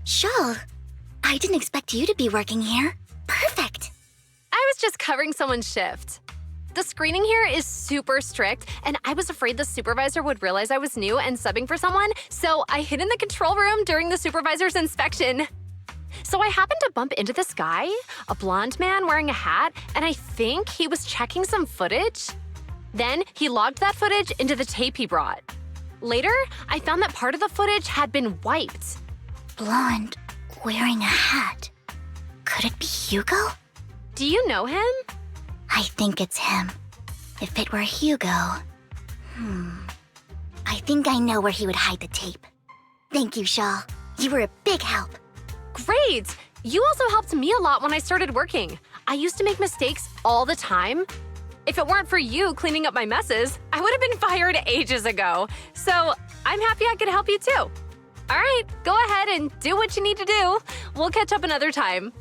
Shal, I didn't expect you to be working here. Perfect. I was just covering someone's shift. The screening here is super strict, and I was afraid the supervisor would realize I was new and subbing for someone, so I hid in the control room during the supervisor's inspection. So I happened to bump into this guy, a blonde man wearing a hat, and I think he was checking some footage. Then he logged that footage into the tape he brought. Later, I found that part of the footage had been wiped. Blonde, wearing a hat. Could it be Hugo? Do you know him? I think it's him. If it were Hugo... I think I know where he would hide the tape. Thank you, Shal. You were a big help. Great! You also helped me a lot when I started working. I used to make mistakes all the time. If it weren't for you cleaning up my messes, I would have been fired ages ago. So I'm happy I could help you too. All right, go ahead and do what you need to do. We'll catch up another time.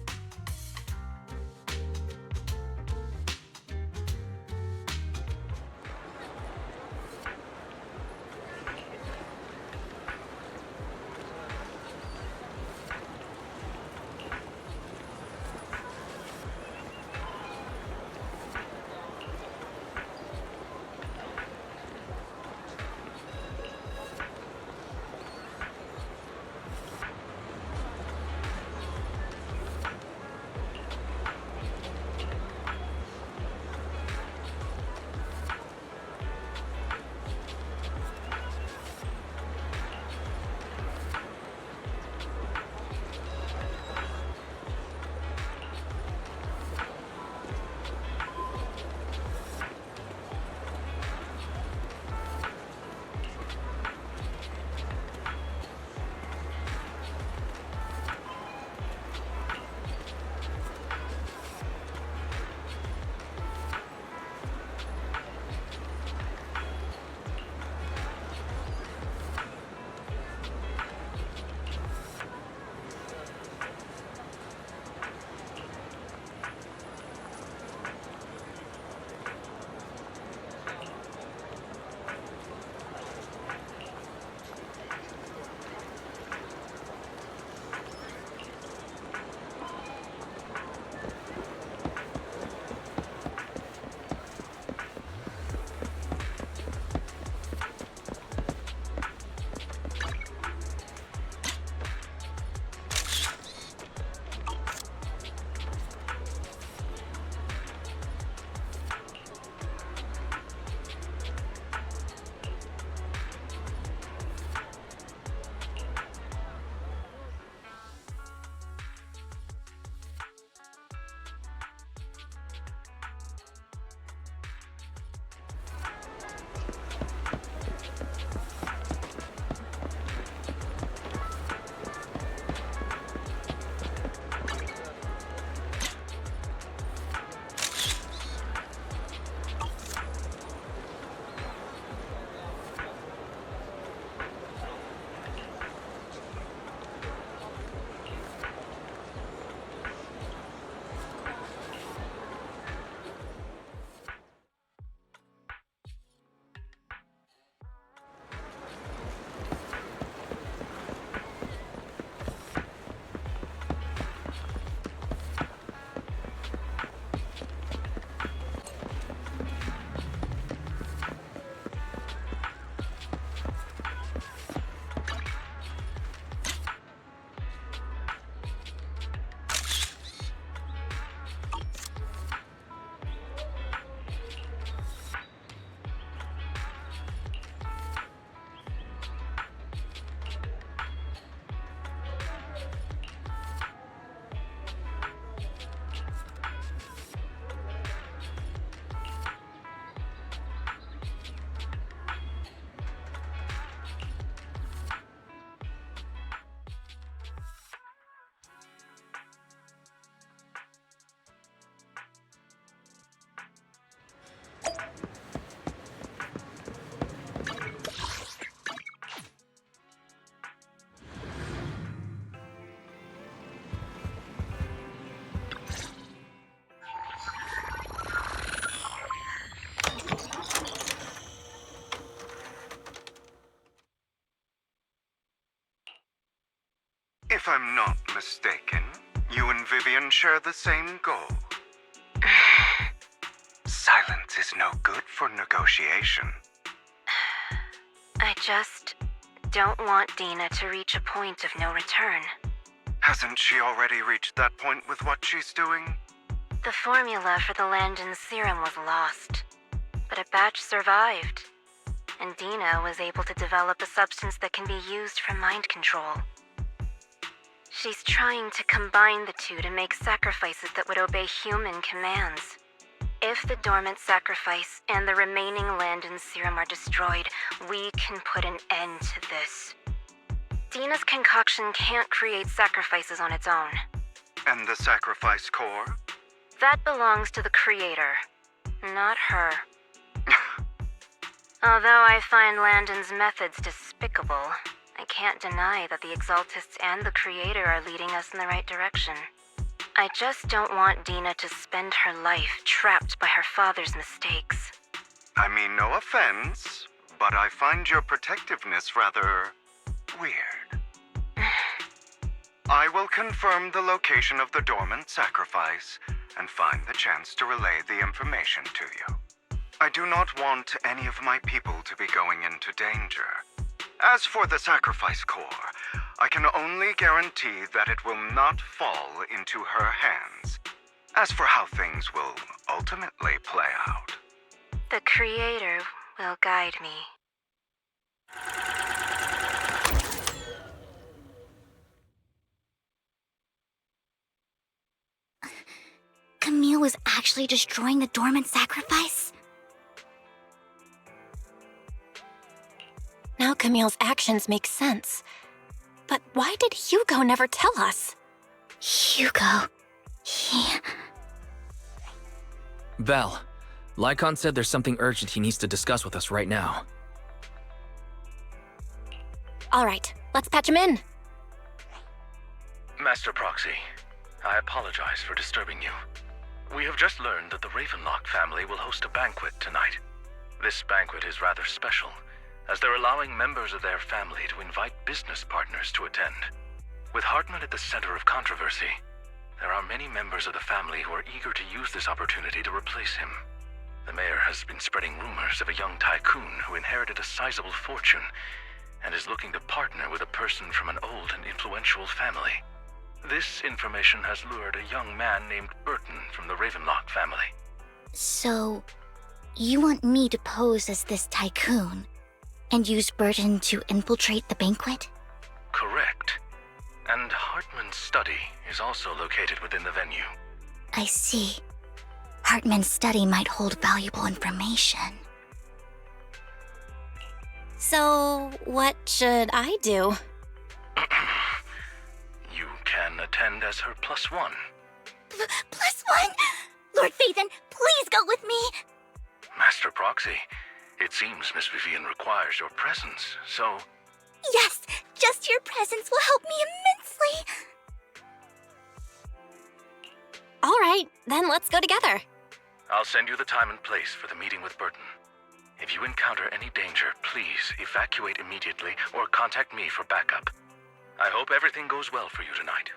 If I'm not mistaken, you and Vivian share the same goal. Silence is no good for negotiation. I just don't want Dina to reach a point of no return. Hasn't she already reached that point with what she's doing? The formula for the Landon serum was lost, but a batch survived, and Dina was able to develop a substance that can be used for mind control. She's trying to combine the two to make sacrifices that would obey human commands. If the dormant sacrifice and the remaining Landon serum are destroyed, we can put an end to this. Dina's concoction can't create sacrifices on its own. And the sacrifice core? That belongs to the creator, not her. Although I find Landon's methods despicable, I can't deny that the Exaltists and the creator are leading us in the right direction. I just don't want Dina to spend her life trapped by her father's mistakes. I mean, no offense, but I find your protectiveness rather weird. I will confirm the location of the dormant sacrifice and find the chance to relay the information to you. I do not want any of my people to be going into danger. As for the sacrifice core, I can only guarantee that it will not fall into her hands. As for how things will ultimately play out, The creator will guide me. Camille was actually destroying the dormant sacrifice? Now Camille's actions make sense. But why did Hugo never tell us? Hugo... he... Val, Lycon said there's something urgent he needs to discuss with us right now. All right, let's patch him in. Master Proxy, I apologize for disturbing you. We have just learned that the Ravenlock family will host a banquet tonight. This banquet is rather special, as they're allowing members of their family to invite business partners to attend. With Hartman at the center of controversy, there are many members of the family who are eager to use this opportunity to replace him. The mayor has been spreading rumors of a young tycoon who inherited a sizable fortune and is looking to partner with a person from an old and influential family. This information has lured a young man named Burton from the Ravenlock family. So, you want me to pose as this tycoon and use Burton to infiltrate the banquet? Correct. And Hartman's study is also located within the venue. I see. Hartman's study might hold valuable information. So, what should I do? You can attend as her +1. +1? Lord Phaethon, please go with me! Master Proxy, it seems Miss Vivian requires your presence, so... Yes, just your presence will help me immensely! All right, then let's go together. I'll send you the time and place for the meeting with Burton. If you encounter any danger, please evacuate immediately or contact me for backup. I hope everything goes well for you tonight.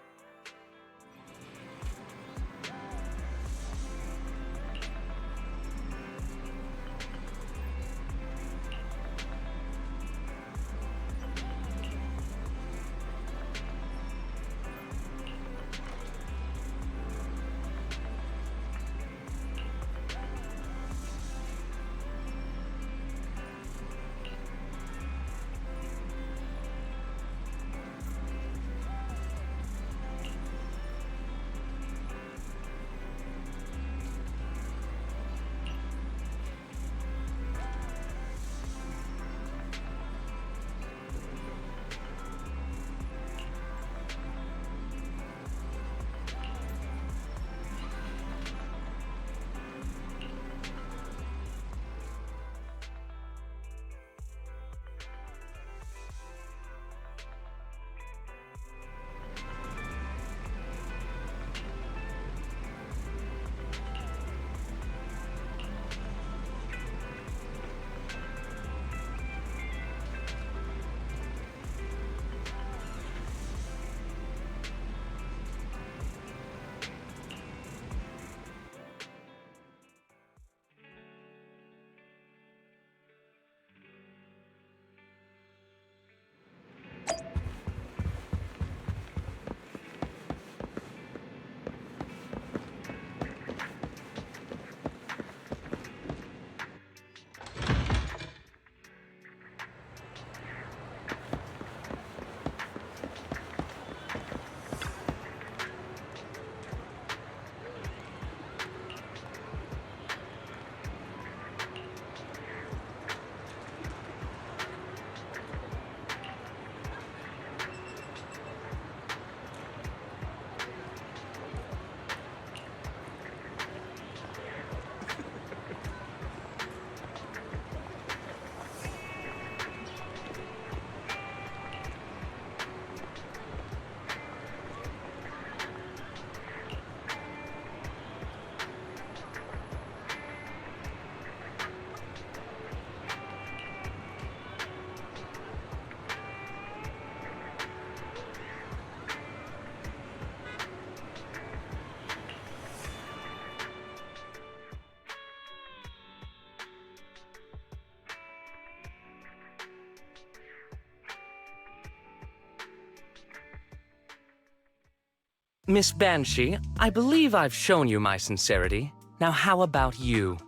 Miss Banshee, I believe I've shown you my sincerity. Now how about you?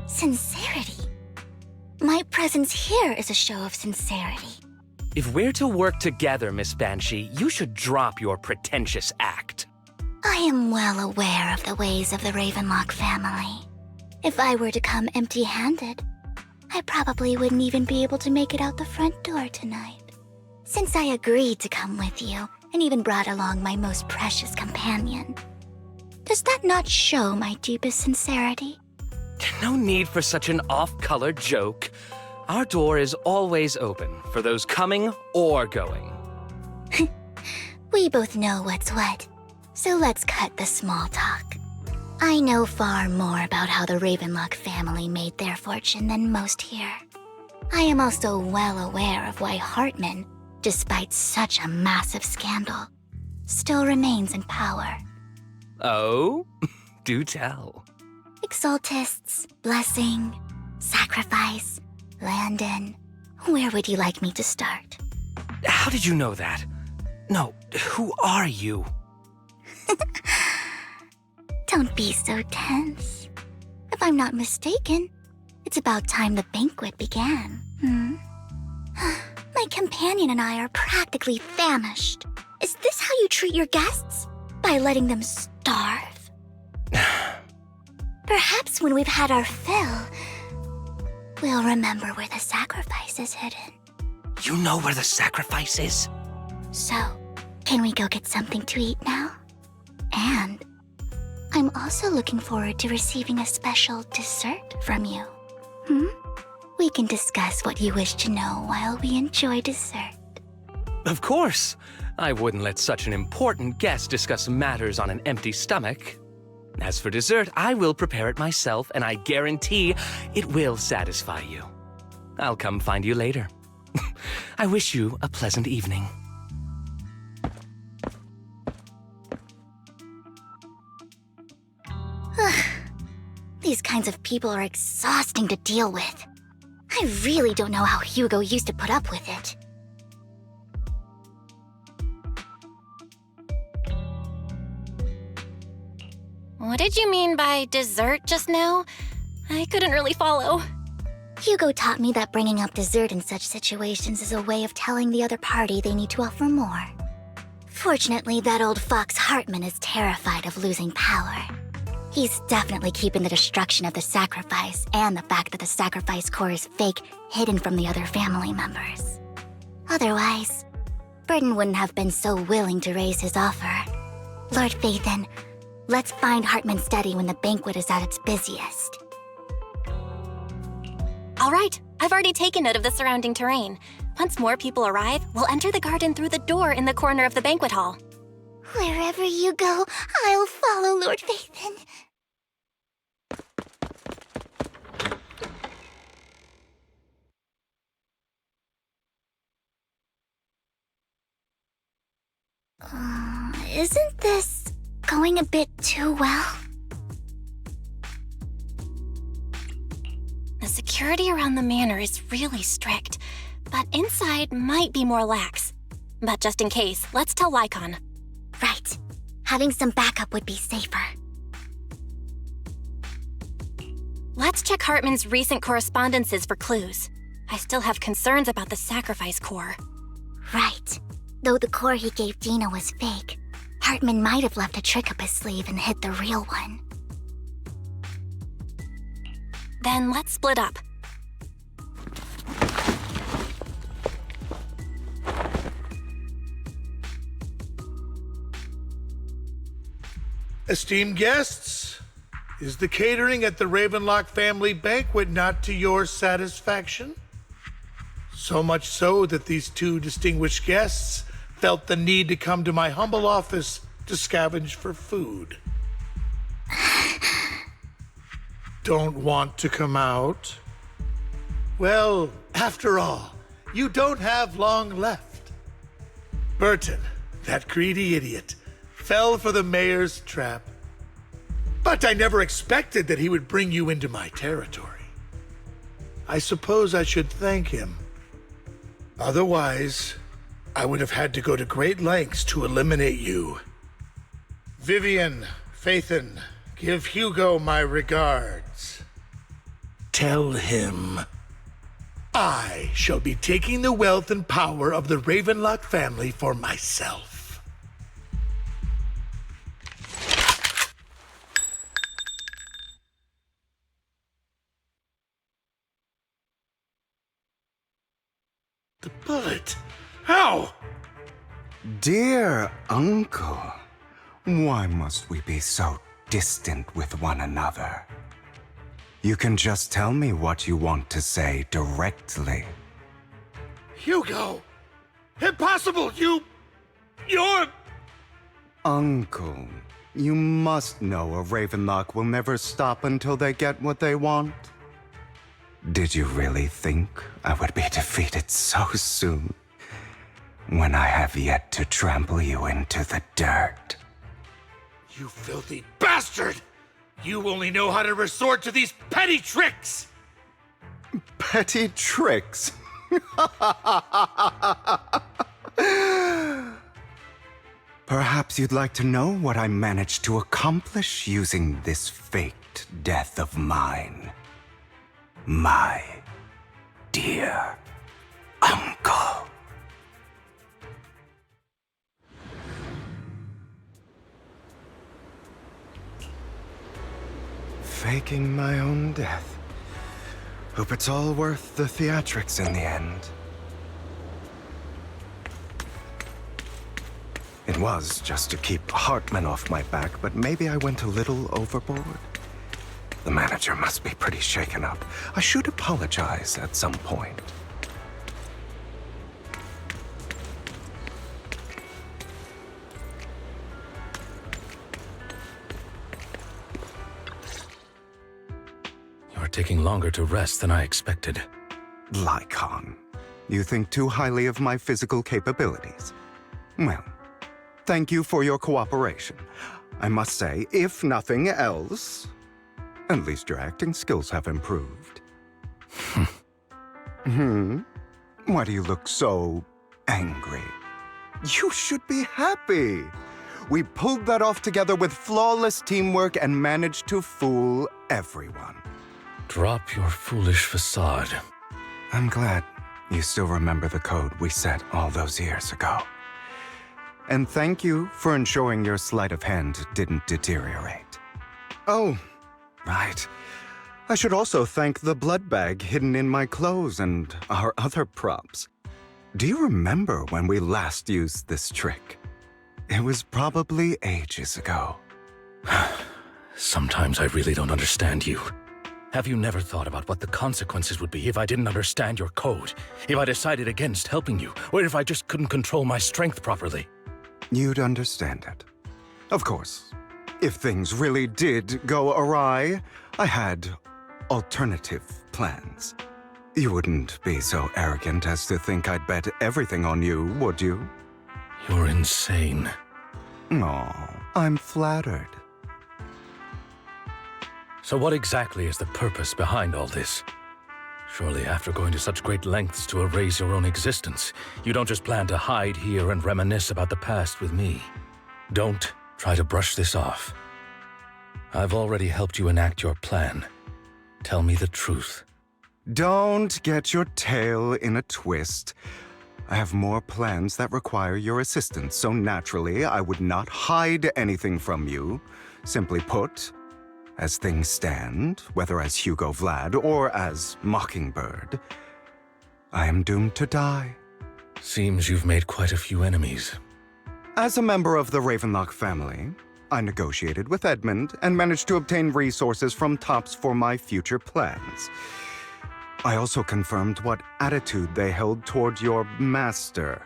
Sincerity? My presence here is a show of sincerity. If we're to work together, Miss Banshee, you should drop your pretentious act. I am well aware of the ways of the Ravenlock family. If I were to come empty-handed, I probably wouldn't even be able to make it out the front door tonight. Since I agreed to come with you, and even brought along my most precious companion, does that not show my deepest sincerity? No need for such an off-color joke. Our door is always open for those coming or going. We both know what's what, so let's cut the small talk. I know far more about how the Ravenlock family made their fortune than most here. I am also well aware of why Hartman, despite such a massive scandal, still remains in power. Oh? Do tell. Exaltists, blessing, sacrifice, Landon. Where would you like me to start? How did you know that? No, who are you? Don't be so tense. If I'm not mistaken, it's about time the banquet began. My companion and I are practically famished. Is this how you treat your guests? By letting them starve? Perhaps when we've had our fill, we'll remember where the sacrifice is hidden. You know where the sacrifice is? So, can we go get something to eat now? And I'm also looking forward to receiving a special dessert from you. We can discuss what you wish to know while we enjoy dessert. Of course. I wouldn't let such an important guest discuss matters on an empty stomach. As for dessert, I will prepare it myself, and I guarantee it will satisfy you. I'll come find you later. I wish you a pleasant evening. These kinds of people are exhausting to deal with. I really don't know how Hugo used to put up with it. What did you mean by dessert just now? I couldn't really follow. Hugo taught me that bringing up dessert in such situations is a way of telling the other party they need to offer more. Fortunately, that old fox Hartman is terrified of losing power. He's definitely keeping the destruction of the sacrifice and the fact that the sacrifice core is fake hidden from the other family members. Otherwise, Burton wouldn't have been so willing to raise his offer. Lord Phaethon, let's find Hartman's study when the banquet is at its busiest. All right, I've already taken note of the surrounding terrain. Once more people arrive, we'll enter the garden through the door in the corner of the banquet hall. Wherever you go, I'll follow, Lord Phaethon. Isn't this going a bit too well? The security around the manor is really strict, but inside might be more lax. But just in case, let's tell Lycon. Right. Having some backup would be safer. Let's check Hartman's recent correspondences for clues. I still have concerns about the sacrifice core. Right. Though the core he gave Dina was fake, Hartman might have left a trick up his sleeve and hid the real one. Then let's split up. Esteemed guests, is the catering at the Ravenlock family banquet not to your satisfaction? So much so that these two distinguished guests felt the need to come to my humble office to scavenge for food. Don't want to come out? Well, after all, you don't have long left. Burton, that greedy idiot, fell for the mayor's trap. But I never expected that he would bring you into my territory. I suppose I should thank him. Otherwise, I would have had to go to great lengths to eliminate you Vivian, Phaethon, give Hugo my regards. Tell him I shall be taking the wealth and power of the Ravenlock family for myself. The bullet? How? Dear Uncle, why must we be so distant with one another? You can just tell me what you want to say directly. Hugo! Impossible! You're... Uncle, you must know a Ravenlock will never stop until they get what they want. Did you really think I would be defeated so soon, when I have yet to trample you into the dirt? You filthy bastard! You only know how to resort to these petty tricks! Petty tricks? Perhaps you'd like to know what I managed to accomplish using this faked death of mine. My dear uncle. Faking my own death. Hope it's all worth the theatrics in the end. It was just to keep Hartman off my back, but maybe I went a little overboard. The manager must be pretty shaken up. I should apologize at some point. You're taking longer to rest than I expected. Lycon, you think too highly of my physical capabilities. Well, thank you for your cooperation. I must say, if nothing else, at least your acting skills have improved. Why do you look so angry? You should be happy. We pulled that off together with flawless teamwork and managed to fool everyone. Drop your foolish facade. I'm glad you still remember the code we set all those years ago. And thank you for ensuring your sleight of hand didn't deteriorate. Oh, right. I should also thank the blood bag hidden in my clothes and our other props. Do you remember when we last used this trick? It was probably ages ago. Sometimes I really don't understand you. Have you never thought about what the consequences would be if I didn't understand your code? If I decided against helping you? Or if I just couldn't control my strength properly? You'd understand it. Of course, if things really did go awry, I had alternative plans. You wouldn't be so arrogant as to think I'd bet everything on you, would you? You're insane. Aw, I'm flattered. So what exactly is the purpose behind all this? Surely after going to such great lengths to erase your own existence, you don't just plan to hide here and reminisce about the past with me. Don't try to brush this off. I've already helped you enact your plan. Tell me the truth. Don't get your tail in a twist. I have more plans that require your assistance, so naturally I would not hide anything from you. Simply put, as things stand, whether as Hugo Vlad or as Mockingbird, I am doomed to die. Seems you've made quite a few enemies. As a member of the Ravenlock family, I negotiated with Edmund and managed to obtain resources from Tops for my future plans. I also confirmed what attitude they held toward your master,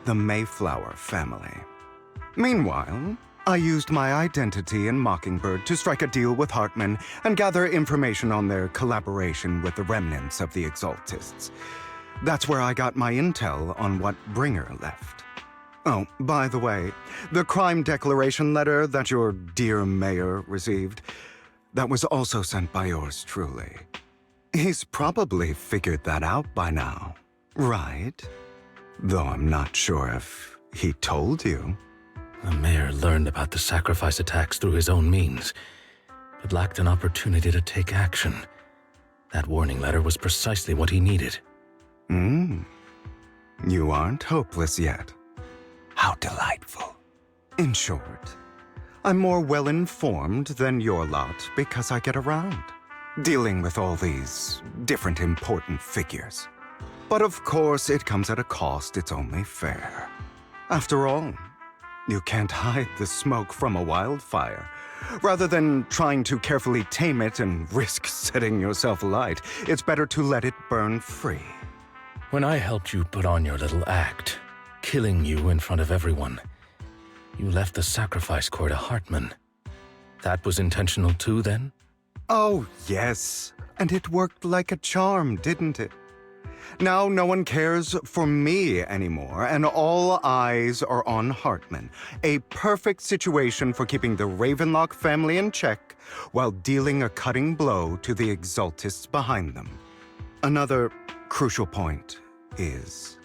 the Mayflower family. Meanwhile, I used my identity in Mockingbird to strike a deal with Hartman and gather information on their collaboration with the remnants of the Exaltists. That's where I got my intel on what Bringer left. Oh, by the way, the crime declaration letter that your dear mayor received, that was also sent by yours truly. He's probably figured that out by now, right? Though I'm not sure if he told you. The mayor learned about the sacrifice attacks through his own means, but lacked an opportunity to take action. That warning letter was precisely what he needed. You aren't hopeless yet. How delightful. In short, I'm more well-informed than your lot because I get around, dealing with all these different important figures. But of course, it comes at a cost. It's only fair. After all, you can't hide the smoke from a wildfire. Rather than trying to carefully tame it and risk setting yourself alight, it's better to let it burn free. When I helped you put on your little act, killing you in front of everyone, you left the sacrifice core to Hartman. That was intentional too, then? Oh, yes. And it worked like a charm, didn't it? Now no one cares for me anymore, and all eyes are on Hartman. A perfect situation for keeping the Ravenlock family in check while dealing a cutting blow to the Exaltists behind them. Another crucial point is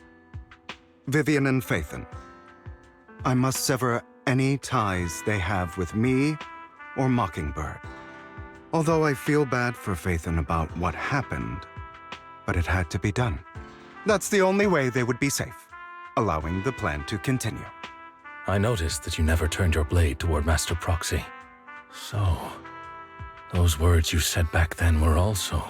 Vivian and Phaethon. I must sever any ties they have with me or Mockingbird. Although I feel bad for Phaethon about what happened, but it had to be done. That's the only way they would be safe, allowing the plan to continue. I noticed that you never turned your blade toward Master Proxy. So, those words you said back then were also...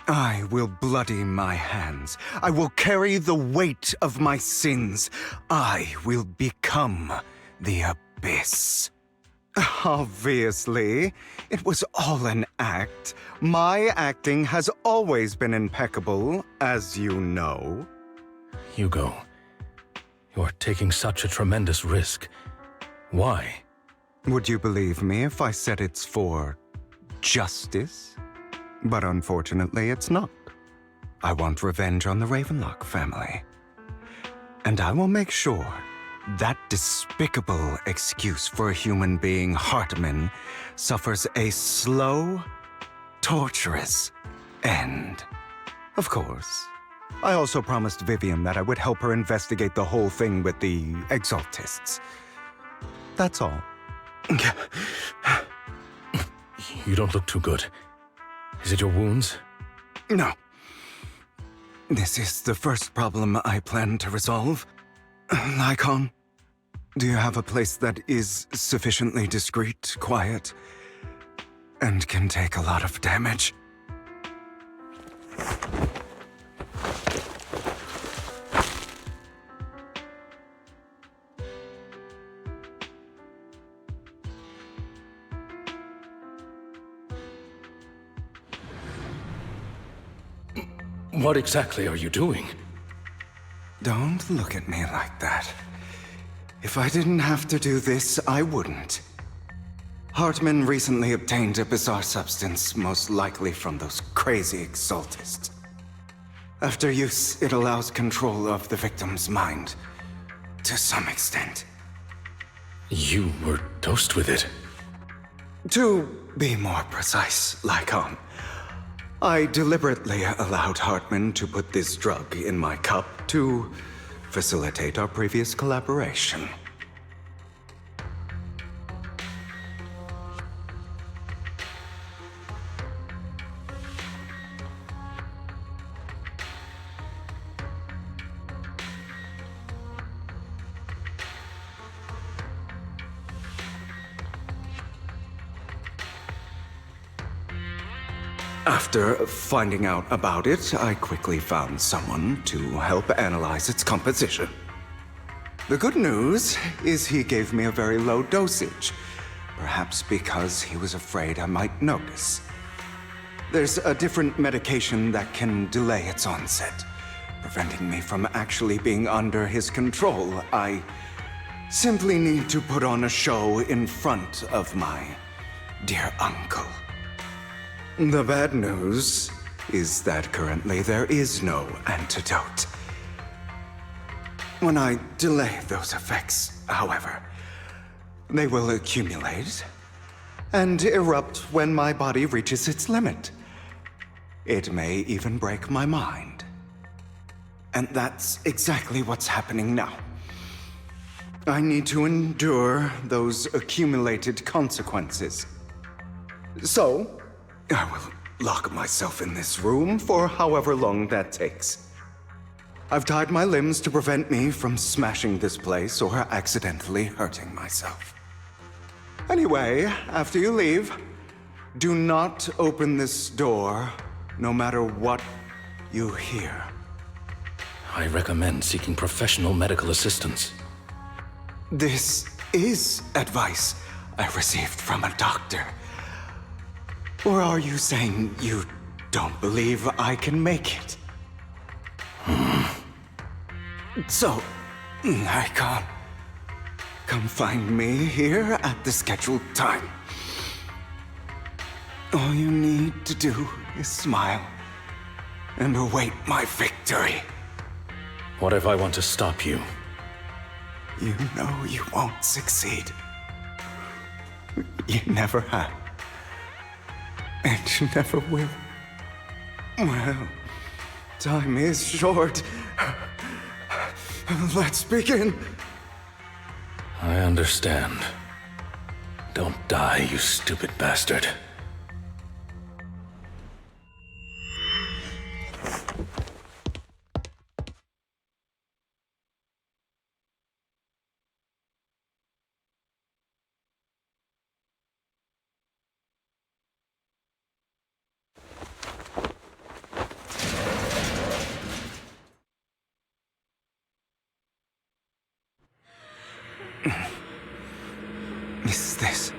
I will bloody my hands. I will carry the weight of my sins. I will become the Abyss. Obviously, it was all an act. My acting has always been impeccable, as you know. Hugo, you're taking such a tremendous risk. Why? Would you believe me if I said it's for justice? But unfortunately, it's not. I want revenge on the Ravenlock family. And I will make sure that despicable excuse for a human being, Hartman, suffers a slow, torturous end. Of course, I also promised Vivian that I would help her investigate the whole thing with the Exaltists. That's all. You don't look too good. Is it your wounds? No. This is the first problem I plan to resolve. Lycon, do you have a place that is sufficiently discreet, quiet, and can take a lot of damage? What exactly are you doing? Don't look at me like that. If I didn't have to do this, I wouldn't. Hartman recently obtained a bizarre substance, most likely from those crazy Exaltists. After use, it allows control of the victim's mind, to some extent. You were dosed with it? To be more precise, Lycon, I deliberately allowed Hartman to put this drug in my cup to facilitate our previous collaboration. After finding out about it, I quickly found someone to help analyze its composition. The good news is he gave me a very low dosage, perhaps because he was afraid I might notice. There's a different medication that can delay its onset, preventing me from actually being under his control. I simply need to put on a show in front of my dear uncle. The bad news is that currently there is no antidote. When I delay those effects, however, they will accumulate and erupt when my body reaches its limit. It may even break my mind. And that's exactly what's happening now. I need to endure those accumulated consequences. So, I will lock myself in this room for however long that takes. I've tied my limbs to prevent me from smashing this place or accidentally hurting myself. Anyway, after you leave, do not open this door, no matter what you hear. I recommend seeking professional medical assistance. This is advice I received from a doctor. Or are you saying you don't believe I can make it? So, Icon, come find me here at the scheduled time. All you need to do is smile and await my victory. What if I want to stop you? You know you won't succeed. You never have. And you never will. Well, time is short. Let's begin. I understand. Don't die, you stupid bastard. Is this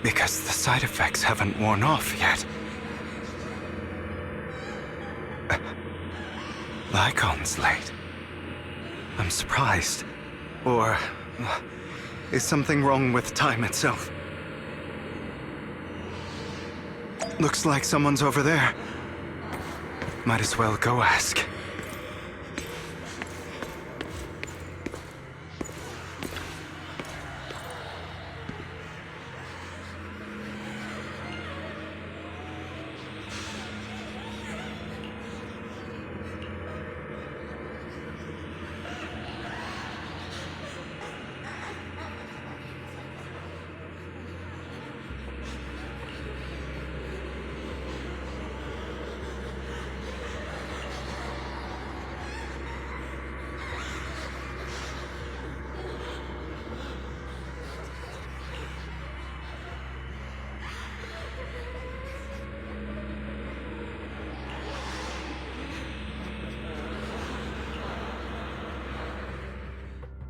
because the side effects haven't worn off yet? Lycon's late. I'm surprised. Or is something wrong with time itself? Looks like someone's over there. Might as well go ask.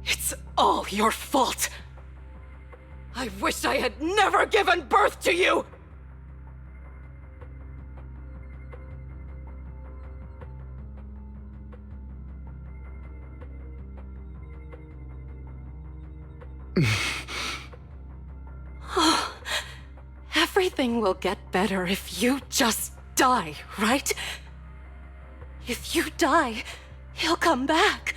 It's all your fault! I wish I had never given birth to you! Everything will get better if you just die, right? If you die, he'll come back.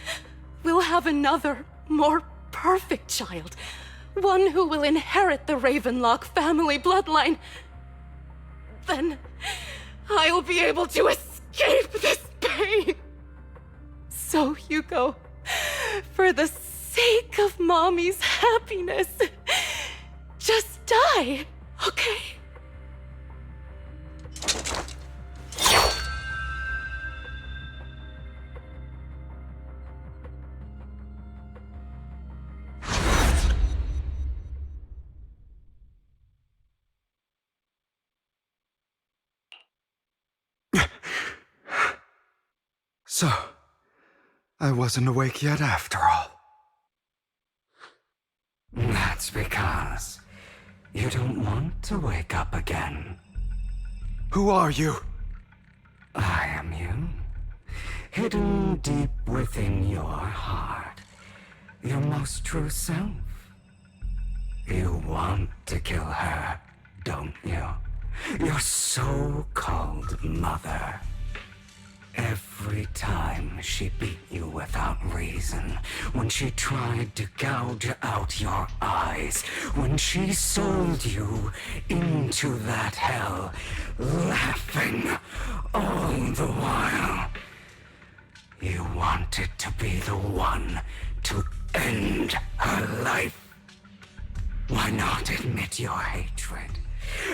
We'll have another, more perfect child. One who will inherit the Ravenlock family bloodline. Then I'll be able to escape this pain. So, Hugo, for the sake of Mommy's happiness, just die, okay? So, I wasn't awake yet after all. That's because you don't want to wake up again. Who are you? I am you. Hidden deep within your heart. Your most true self. You want to kill her, don't you? Your so-called mother. Every time she beat you without reason, when she tried to gouge out your eyes, when she sold you into that hell, laughing all the while. You wanted to be the one to end her life. Why not admit your hatred?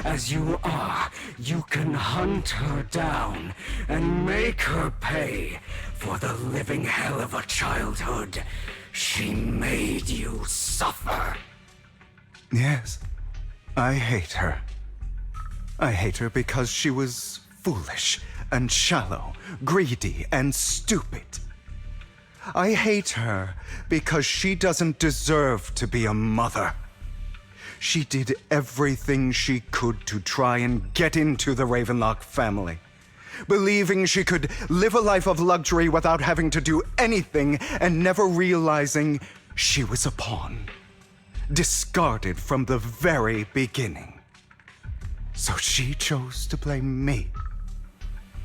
As you are, you can hunt her down and make her pay for the living hell of a childhood she made you suffer. Yes, I hate her. I hate her because she was foolish and shallow, greedy and stupid. I hate her because she doesn't deserve to be a mother. She did everything she could to try and get into the Ravenlock family, believing she could live a life of luxury without having to do anything and never realizing she was a pawn, discarded from the very beginning. So she chose to blame me.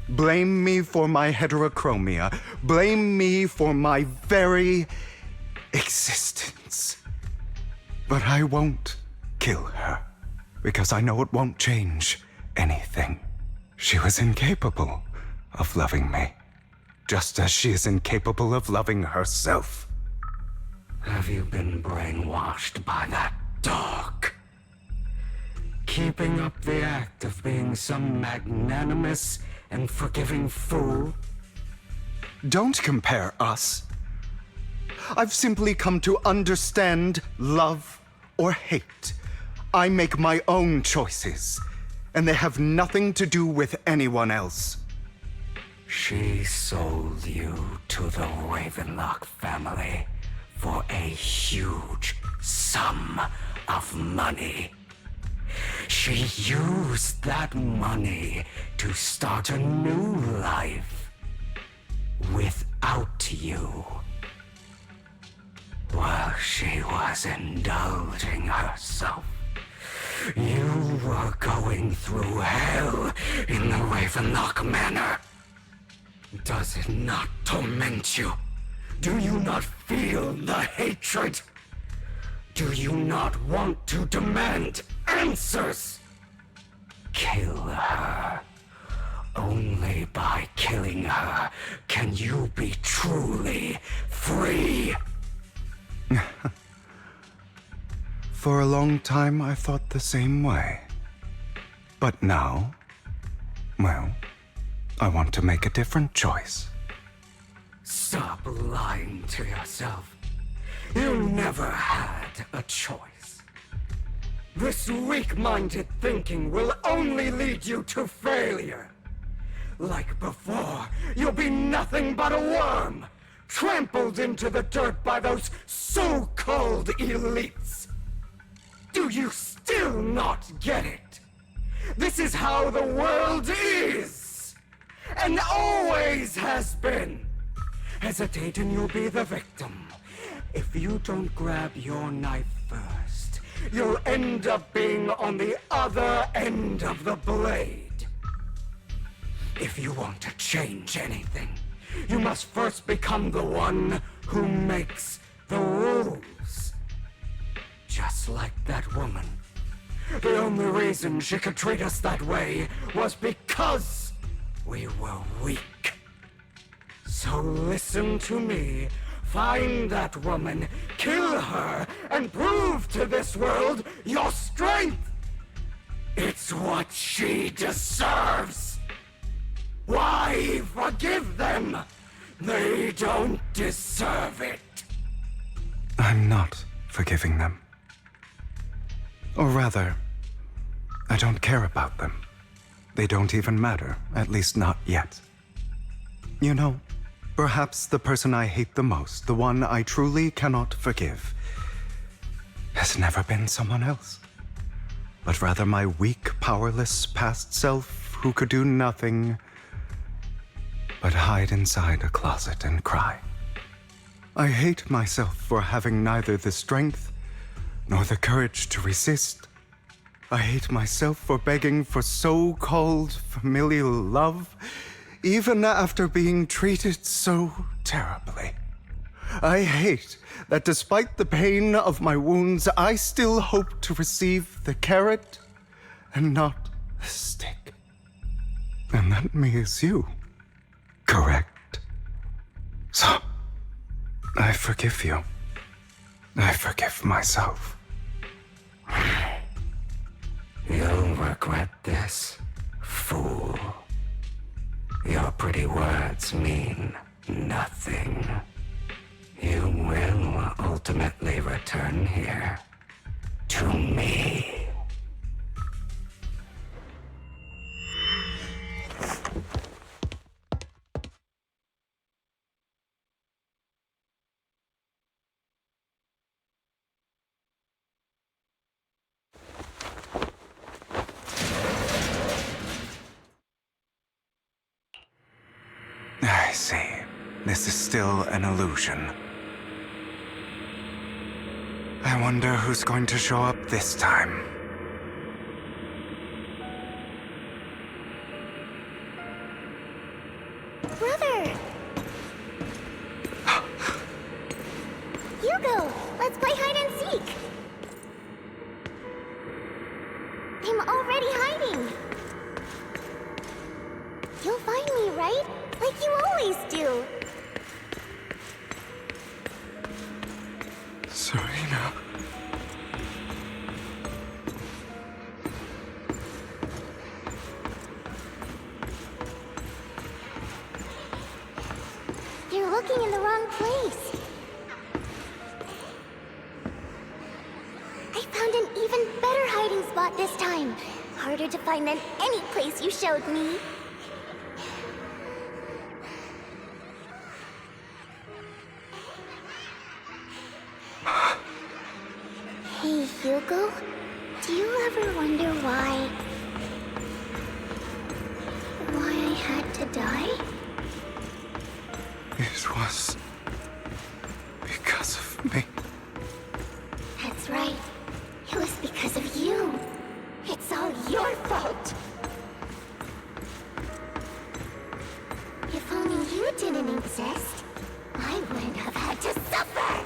Blame me for my heterochromia. Blame me for my very existence. But I won't kill her, because I know it won't change anything. She was incapable of loving me, just as she is incapable of loving herself. Have you been brainwashed by that dog? Keeping up the act of being some magnanimous and forgiving fool? Don't compare us. I've simply come to understand love or hate. I make my own choices, and they have nothing to do with anyone else. She sold you to the Ravenlock family for a huge sum of money. She used that money to start a new life without you. While she was indulging herself, you were going through hell in the Ravenlock Manor. Does it not torment you? Do you not feel the hatred? Do you not want to demand answers? Kill her. Only by killing her can you be truly free. For a long time, I thought the same way. But now, well, I want to make a different choice. Stop lying to yourself. You never had a choice. This weak-minded thinking will only lead you to failure. Like before, you'll be nothing but a worm, trampled into the dirt by those so-called elites. Do you still not get it? This is how the world is, and always has been. Hesitate and you'll be the victim. If you don't grab your knife first, you'll end up being on the other end of the blade. If you want to change anything, you must first become the one who makes the rules. Just like that woman. The only reason she could treat us that way was because we were weak. So listen to me. Find that woman, kill her, and prove to this world your strength. It's what she deserves. Why forgive them? They don't deserve it. I'm not forgiving them. Or rather, I don't care about them. They don't even matter, at least not yet. You know, perhaps the person I hate the most, the one I truly cannot forgive, has never been someone else, but rather my weak, powerless past self who could do nothing but hide inside a closet and cry. I hate myself for having neither the strength nor the courage to resist. I hate myself for begging for so-called familial love, even after being treated so terribly. I hate that despite the pain of my wounds, I still hope to receive the carrot and not the stick. And that me is you, correct? So, I forgive you. I forgive myself. You'll regret this, fool. Your pretty words mean nothing. You will ultimately return here to me. I see. This is still an illusion. I wonder who's going to show up this time. Brother! Hugo, let's play hide and seek! I'm already hiding! You'll find me, right? Like you always do! Serena. You're looking in the wrong place. I found an even better hiding spot this time. Harder to find than any place you showed me. Hey, Hugo. Do you ever wonder why I had to die? It was because of me. That's right. It was because of you. It's all your fault. If only you didn't exist, I wouldn't have had to suffer.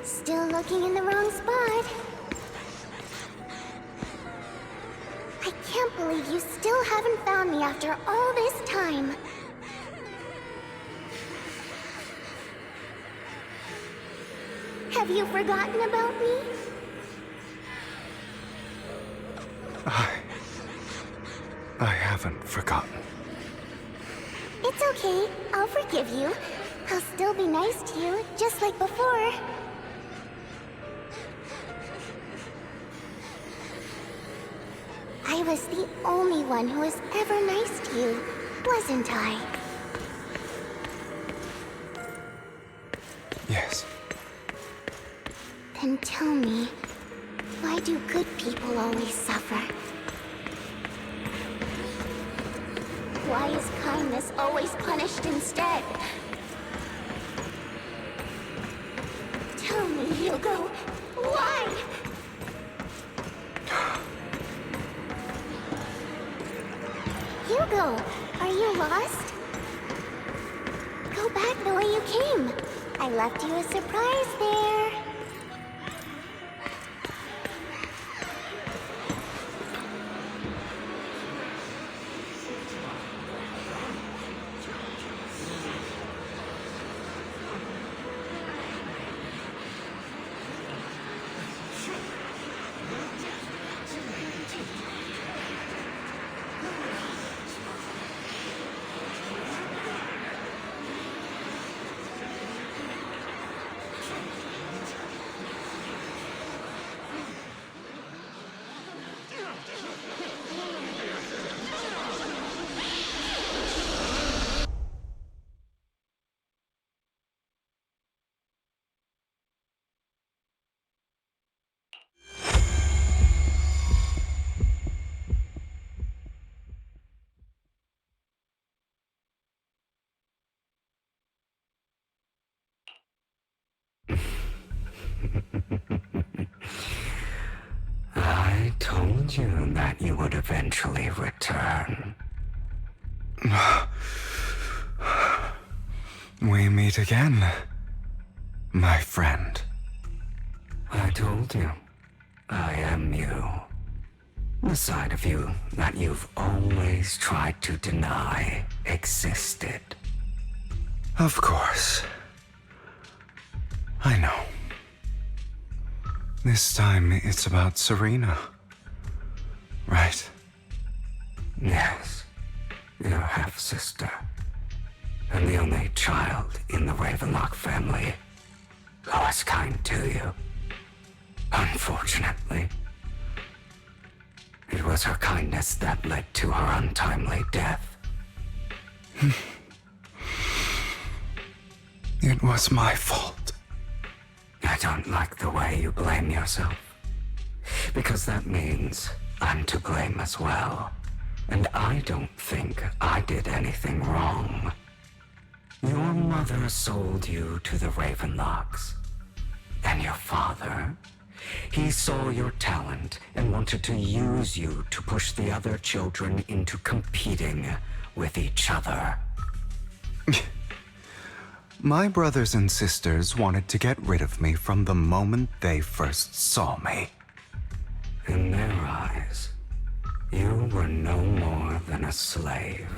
Still looking in the wrong spot. I can't believe you still haven't found me after all this time. Have you forgotten about me? I haven't forgotten. It's okay. I'll forgive you. I'll still be nice to you, just like before. I was the only one who was ever nice to you, wasn't I? Yes. Then tell me, why do good people always suffer? Why is kindness always punished instead? Tell me, Hugo, why? Hugo, are you lost? Go back the way you came. I left you a surprise there. I told you that you would eventually return. We meet again, my friend. I told you, I am you. The side of you that you've always tried to deny existed. Of course. I know. This time it's about Serena. Right? Yes, your half-sister. And the only child in the Ravenlock family who was kind to you. Unfortunately, it was her kindness that led to her untimely death. It was my fault. I don't like the way you blame yourself, because that means I'm to blame as well. And I don't think I did anything wrong. Your mother sold you to the Ravenlocks. And your father, he saw your talent and wanted to use you to push the other children into competing with each other. My brothers and sisters wanted to get rid of me from the moment they first saw me. In their eyes, you were no more than a slave.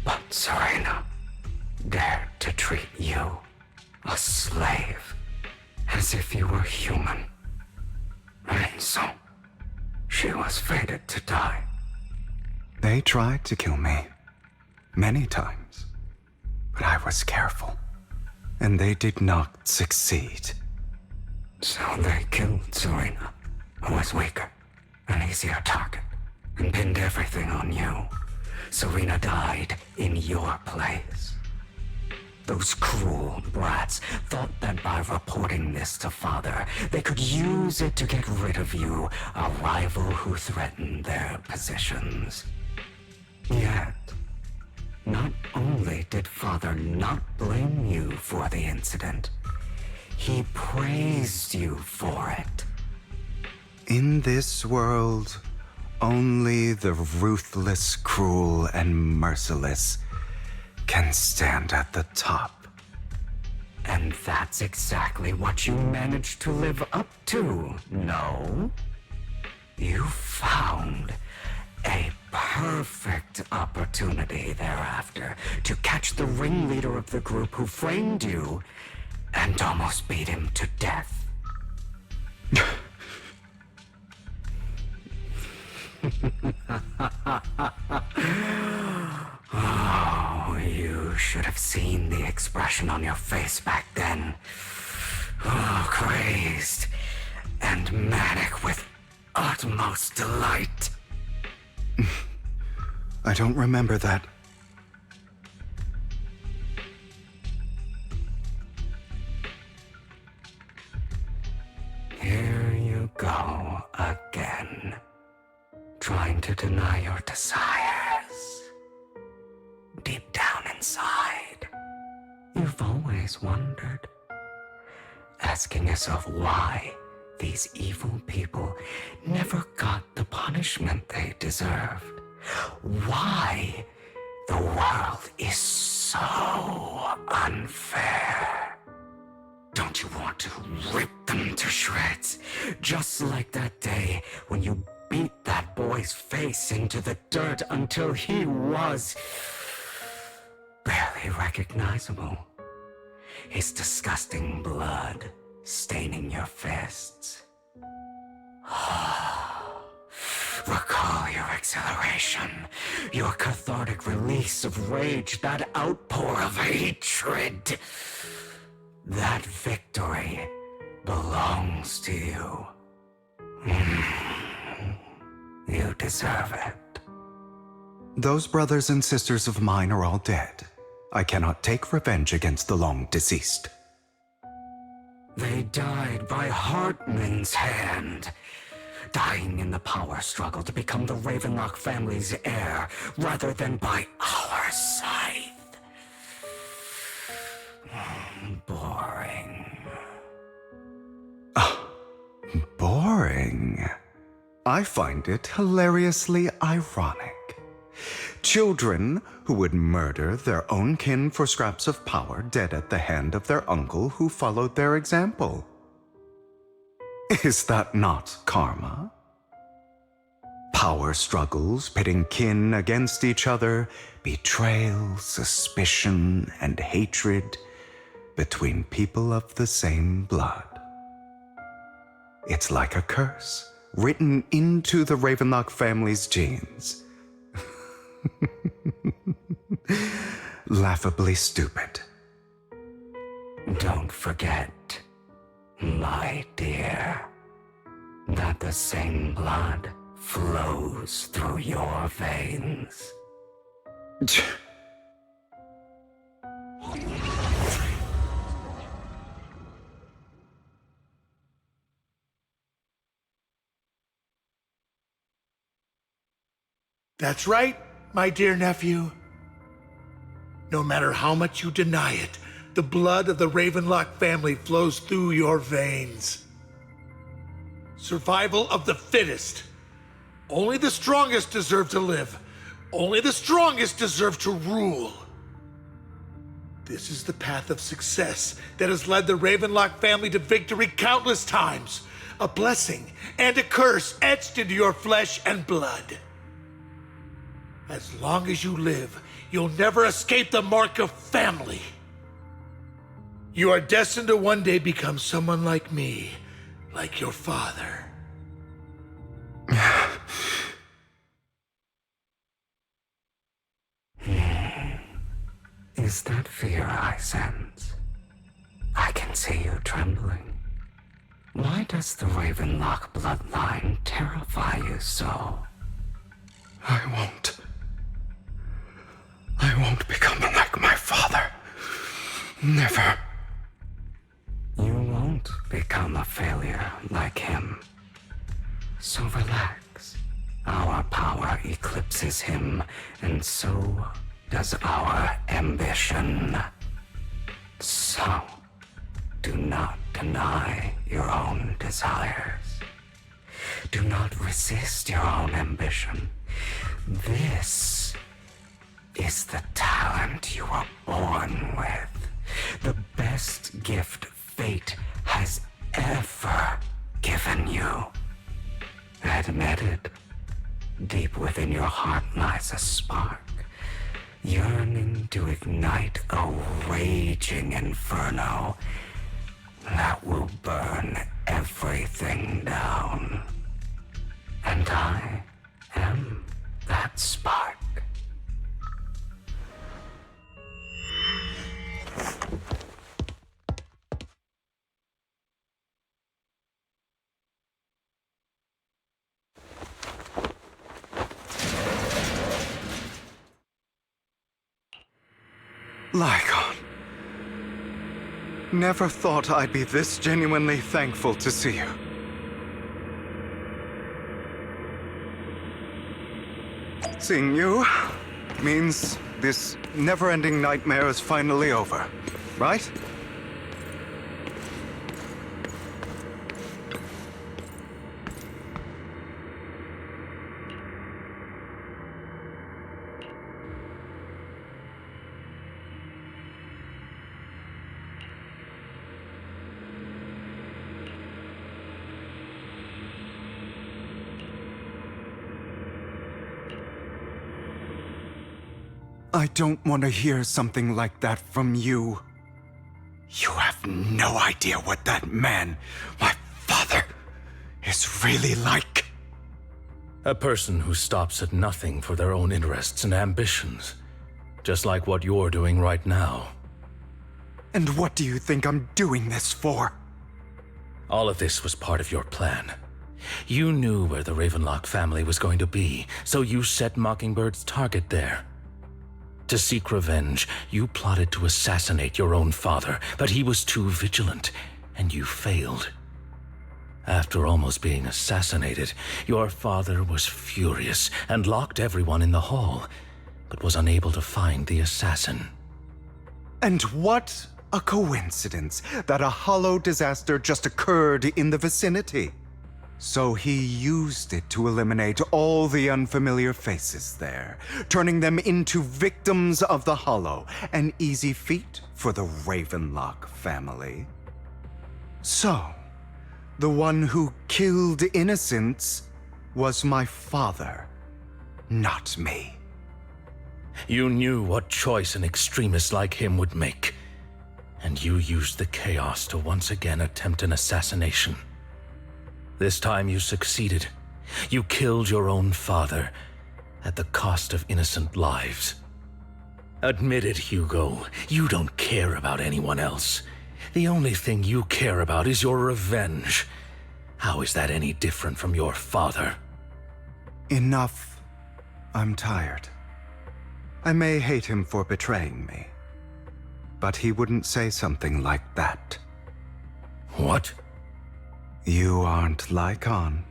But Serena dared to treat you, a slave, as if you were human. And so, she was fated to die. They tried to kill me many times, but I was careful, and they did not succeed. So they killed Serena, who was weaker, an easier target, and pinned everything on you. Serena died in your place. Those cruel brats thought that by reporting this to Father, they could use it to get rid of you, a rival who threatened their positions. Yet, not only did Father not blame you for the incident, he praised you for it. In this world, only the ruthless, cruel, and merciless can stand at the top. And that's exactly what you managed to live up to, no? You found a perfect opportunity thereafter to catch the ringleader of the group who framed you and almost beat him to death. Oh, you should have seen the expression on your face back then. Oh, crazed and manic with utmost delight. I don't remember that. Here you go again, trying to deny your desires. Deep down inside, you've always wondered, asking yourself why these evil people never got the punishment they deserved. Why the world is so unfair. Don't you want to rip them to shreds? Just like that day when you beat that boy's face into the dirt until he was barely recognizable. His disgusting blood staining your fists. Recall your exhilaration, your cathartic release of rage, that outpour of hatred. That victory belongs to you. You deserve it. Those brothers and sisters of mine are all dead. I cannot take revenge against the long deceased. They died by Hartman's hand, dying in the power struggle to become the Ravenlock family's heir, rather than by our scythe. Boring. Boring. I find it hilariously ironic. Children who would murder their own kin for scraps of power dead at the hand of their uncle who followed their example. Is that not karma? Power struggles pitting kin against each other, betrayal, suspicion, and hatred between people of the same blood. It's like a curse written into the Ravenlock family's genes. Laughably stupid. Don't forget, my dear, that the same blood flows through your veins. That's right, my dear nephew. No matter how much you deny it, the blood of the Ravenlock family flows through your veins. Survival of the fittest. Only the strongest deserve to live. Only the strongest deserve to rule. This is the path of success that has led the Ravenlock family to victory countless times. A blessing and a curse etched into your flesh and blood. As long as you live, you'll never escape the mark of family. You are destined to one day become someone like me, like your father. Is that fear I sense? I can see you trembling. Why does the Ravenlock bloodline terrify you so? I won't become like my father. Never. You won't become a failure like him. So relax. Our power eclipses him, and so does our ambition. So, do not deny your own desires. Do not resist your own ambition. This is the talent you were born with. The best gift fate has ever given you. Admit it. Deep within your heart lies a spark, yearning to ignite a raging inferno that will burn everything down. And I am that spark. Lycon. Never thought I'd be this genuinely thankful to see you. Seeing you means this never-ending nightmare is finally over, right? I don't want to hear something like that from you. You have no idea what that man, my father, is really like. A person who stops at nothing for their own interests and ambitions. Just like what you're doing right now. And what do you think I'm doing this for? All of this was part of your plan. You knew where the Ravenlock family was going to be, so you set Mockingbird's target there. To seek revenge, you plotted to assassinate your own father, but he was too vigilant, and you failed. After almost being assassinated, your father was furious and locked everyone in the hall, but was unable to find the assassin. And what a coincidence that a hollow disaster just occurred in the vicinity. So he used it to eliminate all the unfamiliar faces there, turning them into victims of the Hollow, an easy feat for the Ravenlock family. So, the one who killed innocents was my father, not me. You knew what choice an extremist like him would make, and you used the chaos to once again attempt an assassination. This time you succeeded. You killed your own father at the cost of innocent lives. Admit it, Hugo. You don't care about anyone else. The only thing you care about is your revenge. How is that any different from your father? Enough. I'm tired. I may hate him for betraying me, but he wouldn't say something like that. What? You aren't Lycon.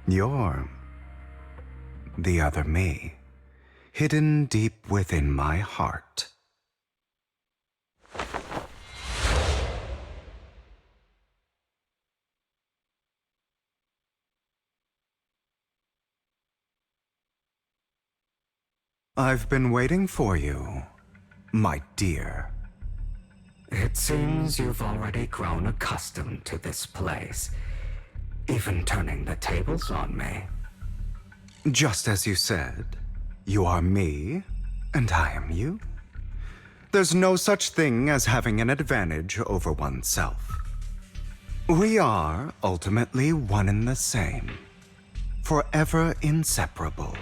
You're the other me, hidden deep within my heart. I've been waiting for you, my dear. It seems you've already grown accustomed to this place, even turning the tables on me. Just as you said, you are me, and I am you. There's no such thing as having an advantage over oneself. We are ultimately one and the same, forever inseparable.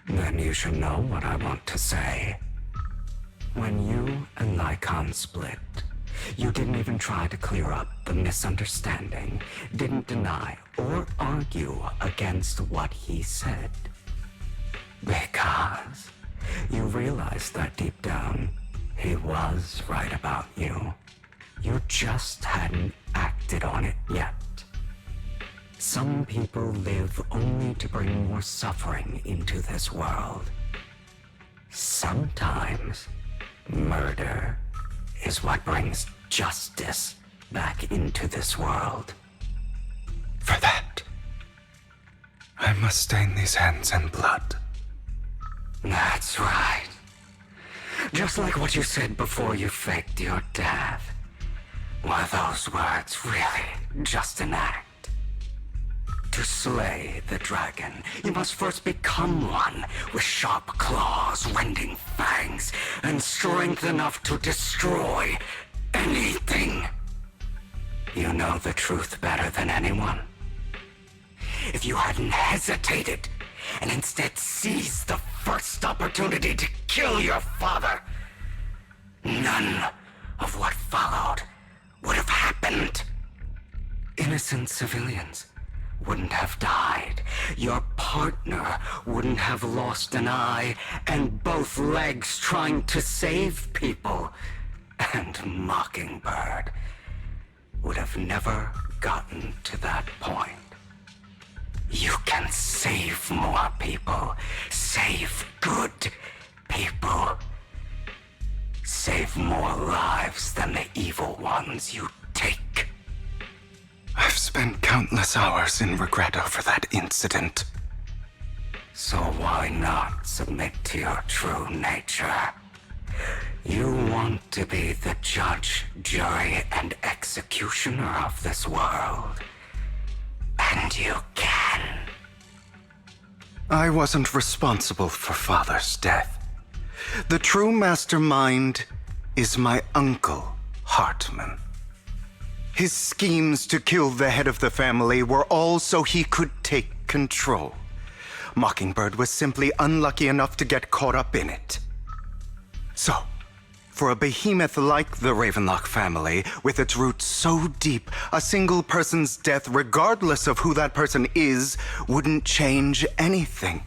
Then you should know what I want to say. When you and Lycon split, you didn't even try to clear up the misunderstanding, didn't deny or argue against what he said. Because you realized that deep down, he was right about you. You just hadn't acted on it yet. Some people live only to bring more suffering into this world. Sometimes, murder is what brings justice back into this world. For that, I must stain these hands in blood. That's right. Just like what you said before you faked your death. Were those words really just an act? To slay the dragon, you must first become one with sharp claws, rending fangs, and strength enough to destroy anything. You know the truth better than anyone. If you hadn't hesitated and instead seized the first opportunity to kill your father, none of what followed would have happened. Innocent civilians wouldn't have died. Your partner wouldn't have lost an eye and both legs trying to save people. And Mockingbird would have never gotten to that point. You can save more people. Save good people. Save more lives than the evil ones you take. I've spent countless hours in regret over that incident. So why not submit to your true nature? You want to be the judge, jury, and executioner of this world. And you can. I wasn't responsible for Father's death. The true mastermind is my uncle, Hartman. His schemes to kill the head of the family were all so he could take control. Mockingbird was simply unlucky enough to get caught up in it. So, for a behemoth like the Ravenlock family, with its roots so deep, a single person's death, regardless of who that person is, wouldn't change anything.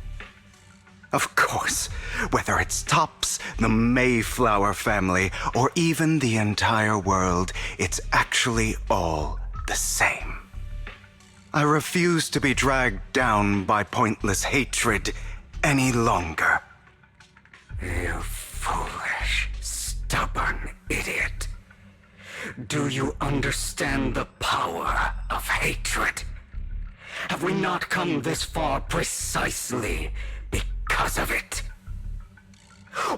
Of course, whether it's Tops, the Mayflower family, or even the entire world, it's actually all the same. I refuse to be dragged down by pointless hatred any longer. You foolish, stubborn idiot. Do you understand the power of hatred? Have we not come this far precisely because of it?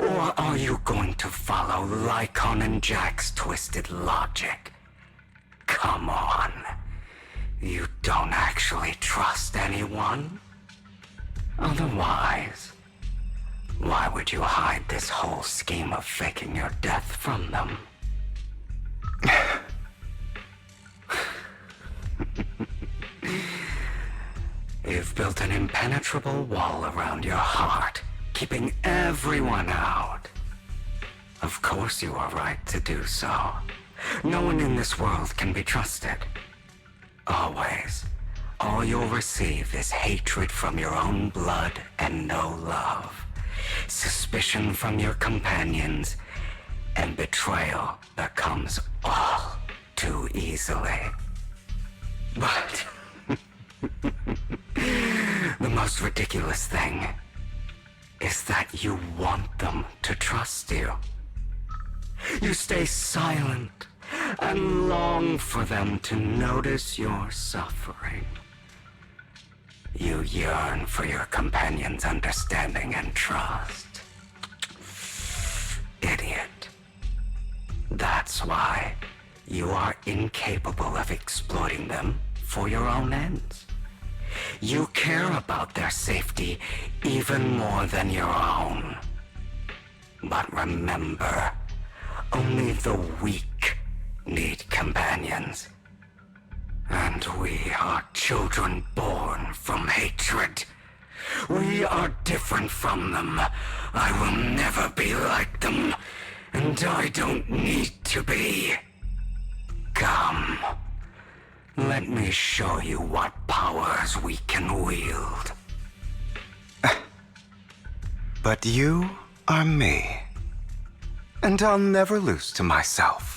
Or are you going to follow Lycon and Jack's twisted logic? Come on. You don't actually trust anyone? Otherwise, why would you hide this whole scheme of faking your death from them? You've built an impenetrable wall around your heart, keeping everyone out. Of course you are right to do so. No one in this world can be trusted. Always. All you'll receive is hatred from your own blood and no love. Suspicion from your companions, and betrayal that comes all too easily. But the most ridiculous thing is that you want them to trust you. You stay silent and long for them to notice your suffering. You yearn for your companion's understanding and trust. Idiot. That's why you are incapable of exploiting them for your own ends. You care about their safety even more than your own. But remember, only the weak need companions. And we are children born from hatred. We are different from them. I will never be like them, and I don't need to be. Come. Let me show you what powers we can wield. But you are me. And I'll never lose to myself.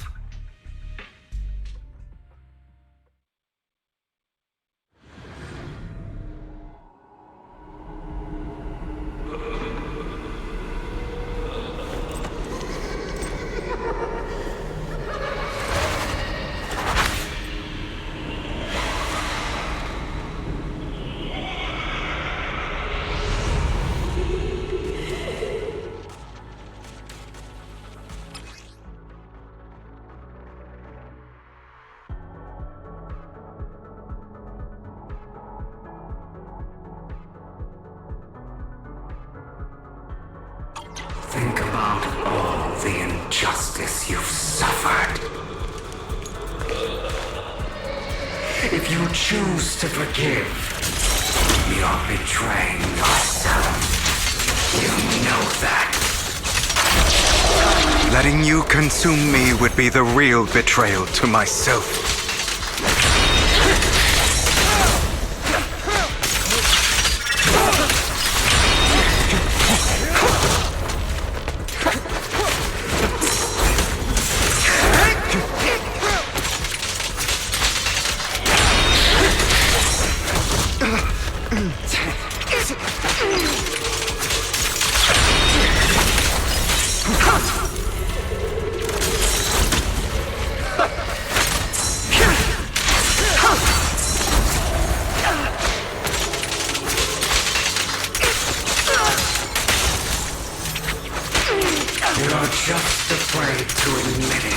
Think about all the injustice you've suffered. If you choose to forgive, you're betraying yourself. You know that. Letting you consume me would be the real betrayal to myself. You're just afraid to admit it.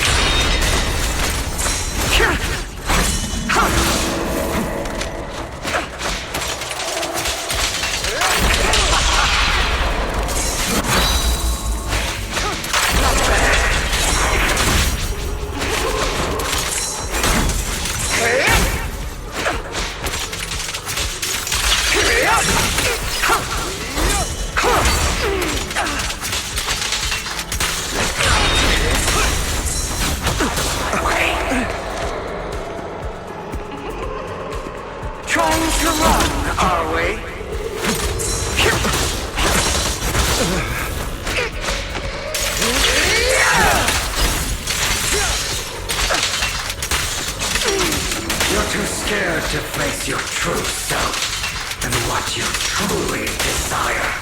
Trying to run, are we? You're too scared to face your true self and what you truly desire.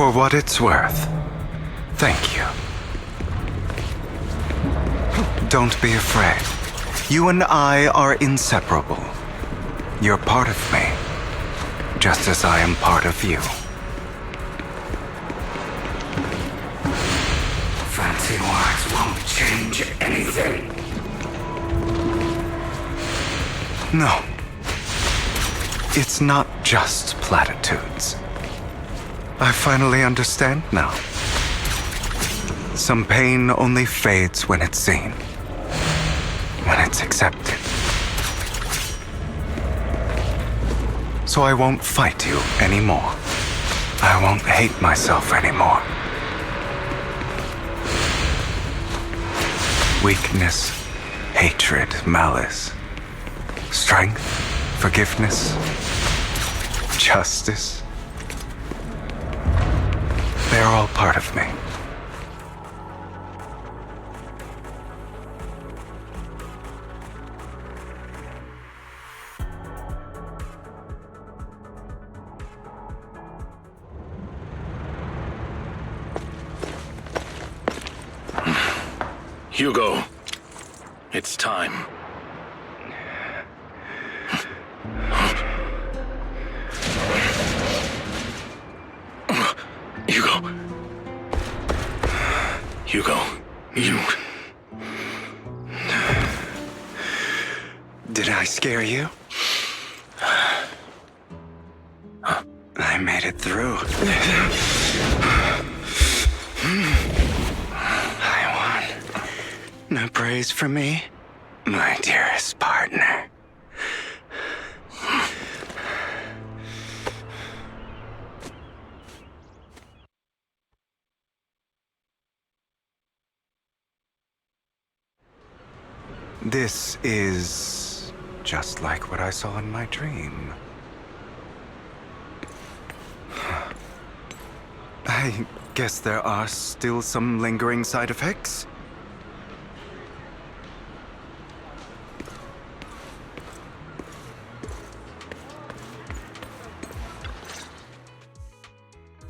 For what it's worth, thank you. Don't be afraid. You and I are inseparable. You're part of me, just as I am part of you. Fancy words won't change anything. No. It's not just platitudes. I finally understand now. Some pain only fades when it's seen, when it's accepted. So I won't fight you anymore. I won't hate myself anymore. Weakness, hatred, malice, strength, forgiveness, justice. They're all part of me. Hugo, it's time. Hugo, you... Did I scare you? I made it through. I won. No praise for me, my dearest partner. This is just like what I saw in my dream. I guess there are still some lingering side effects.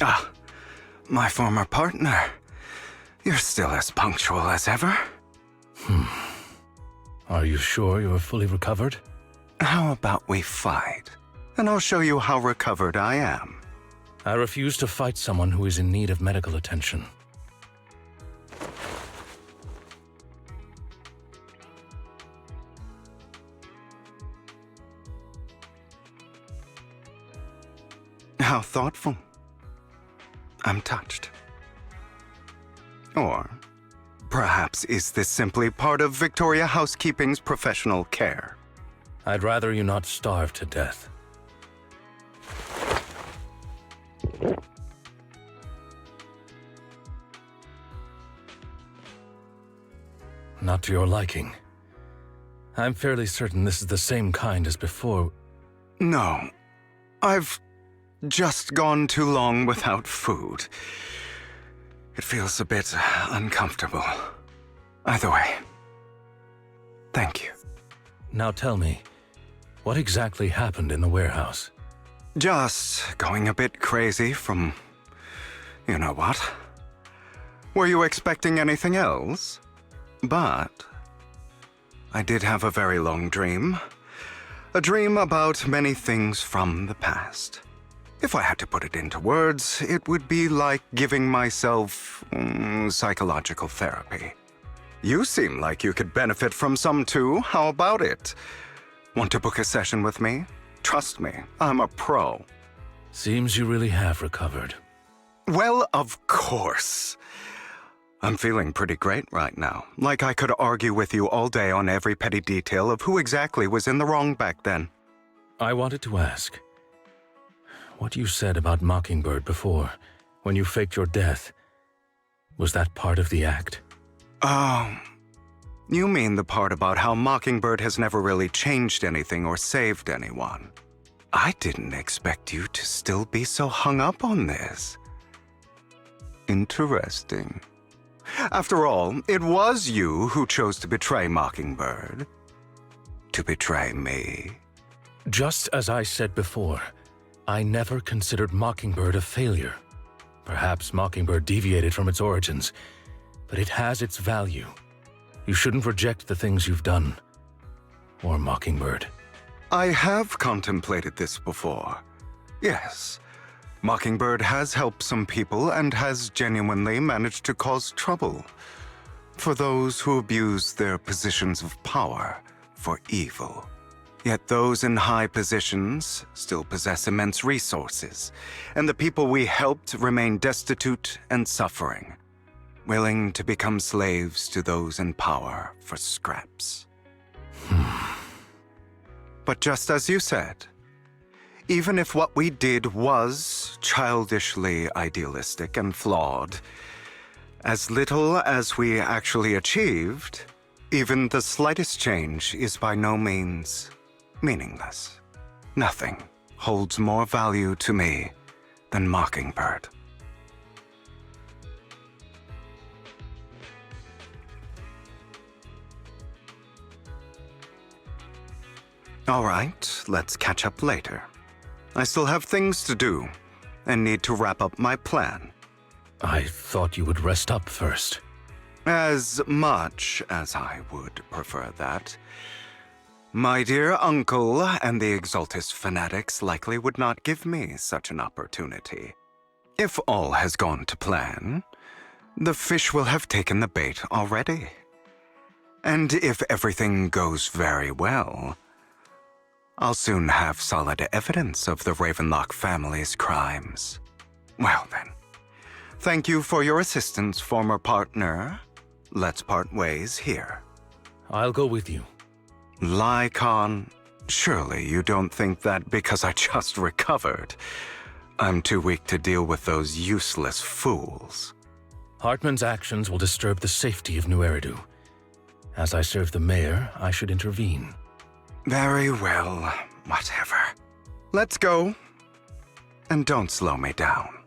Ah, my former partner. You're still as punctual as ever. Are you sure you're fully recovered? How about we fight? And I'll show you how recovered I am. I refuse to fight someone who is in need of medical attention. How thoughtful. I'm touched. Or perhaps is this simply part of Victoria Housekeeping's professional care? I'd rather you not starve to death. Not to your liking. I'm fairly certain this is the same kind as before. No. I've just gone too long without food. It feels a bit uncomfortable. Either way, thank you. Now tell me, what exactly happened in the warehouse? Just going a bit crazy from... you know what? Were you expecting anything else? But I did have a very long dream. A dream about many things from the past. If I had to put it into words, it would be like giving myself psychological therapy. You seem like you could benefit from some too. How about it? Want to book a session with me? Trust me, I'm a pro. Seems you really have recovered. Well, of course. I'm feeling pretty great right now. Like I could argue with you all day on every petty detail of who exactly was in the wrong back then. I wanted to ask, what you said about Mockingbird before, when you faked your death, was that part of the act? Oh, you mean the part about how Mockingbird has never really changed anything or saved anyone. I didn't expect you to still be so hung up on this. Interesting. After all, it was you who chose to betray Mockingbird. To betray me. Just as I said before, I never considered Mockingbird a failure. Perhaps Mockingbird deviated from its origins, but it has its value. You shouldn't reject the things you've done. Or Mockingbird. I have contemplated this before. Yes, Mockingbird has helped some people and has genuinely managed to cause trouble for those who abuse their positions of power for evil. Yet those in high positions still possess immense resources, and the people we helped remain destitute and suffering, willing to become slaves to those in power for scraps. But just as you said, even if what we did was childishly idealistic and flawed, as little as we actually achieved, even the slightest change is by no means meaningless. Nothing holds more value to me than Mockingbird. All right, let's catch up later. I still have things to do and need to wrap up my plan. I thought you would rest up first. As much as I would prefer that. My dear uncle and the Exaltus fanatics likely would not give me such an opportunity. If all has gone to plan, the fish will have taken the bait already. And if everything goes very well, I'll soon have solid evidence of the Ravenlock family's crimes. Well then, thank you for your assistance, former partner. Let's part ways here. I'll go with you. Lycon, surely you don't think that because I just recovered, I'm too weak to deal with those useless fools. Hartman's actions will disturb the safety of New Eridu. As I serve the mayor, I should intervene. Very well, whatever. Let's go. And don't slow me down.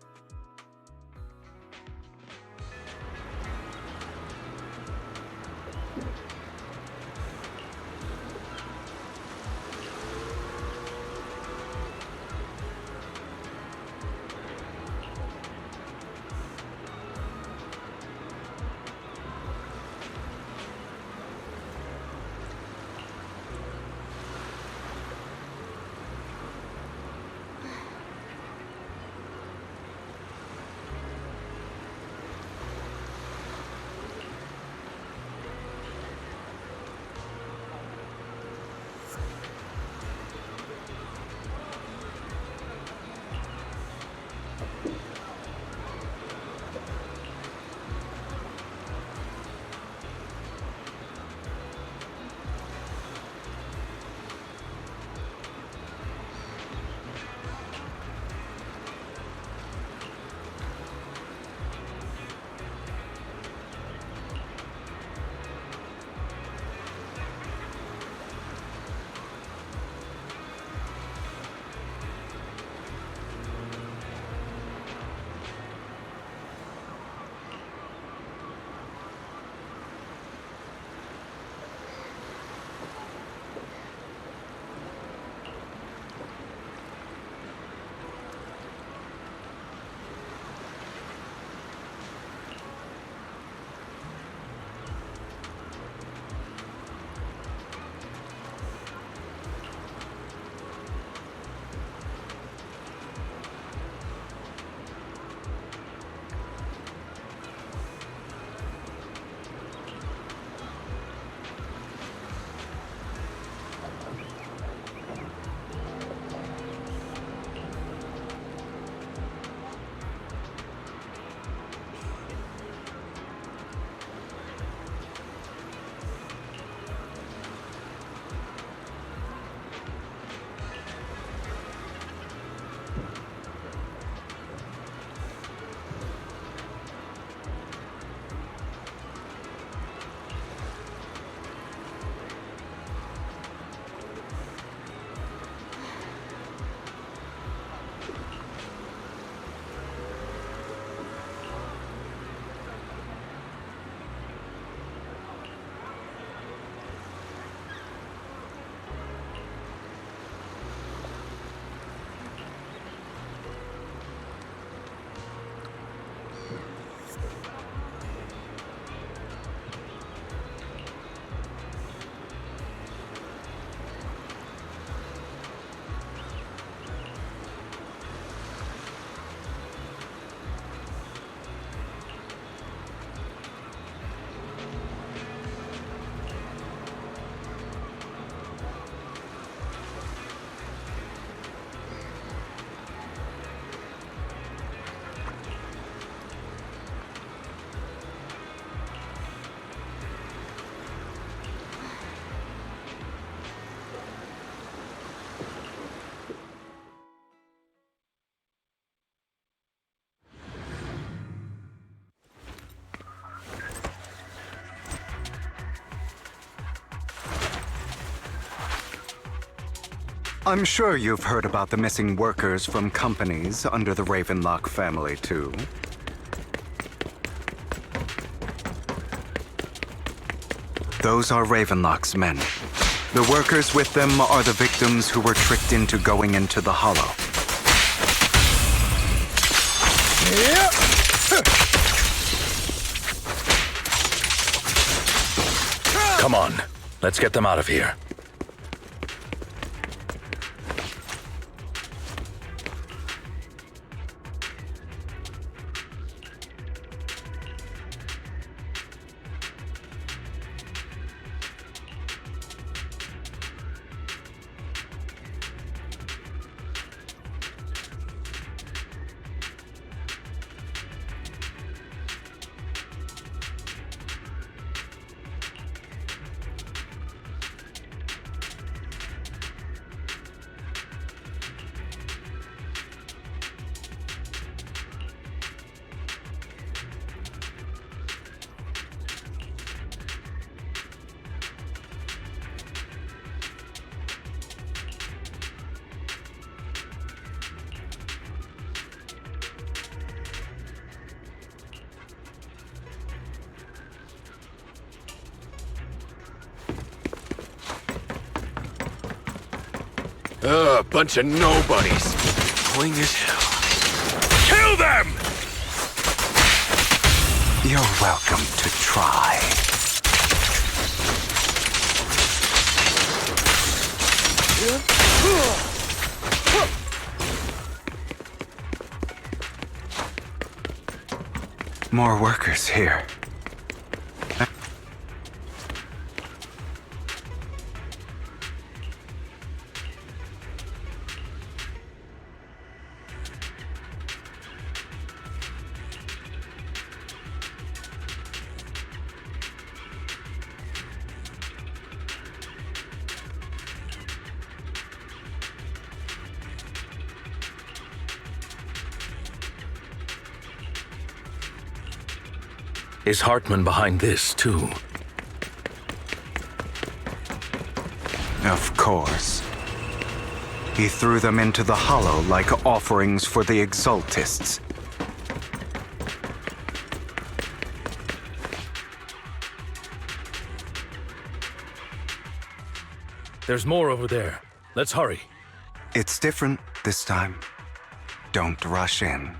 I'm sure you've heard about the missing workers from companies under the Ravenlock family, too. Those are Ravenlock's men. The workers with them are the victims who were tricked into going into the Hollow. Come on, let's get them out of here. Bunch of nobodies. Annoying as hell. Kill them! You're welcome to try. More workers here. Is Hartman behind this, too? Of course. He threw them into the Hollow like offerings for the Exaltists. There's more over there. Let's hurry. It's different this time. Don't rush in.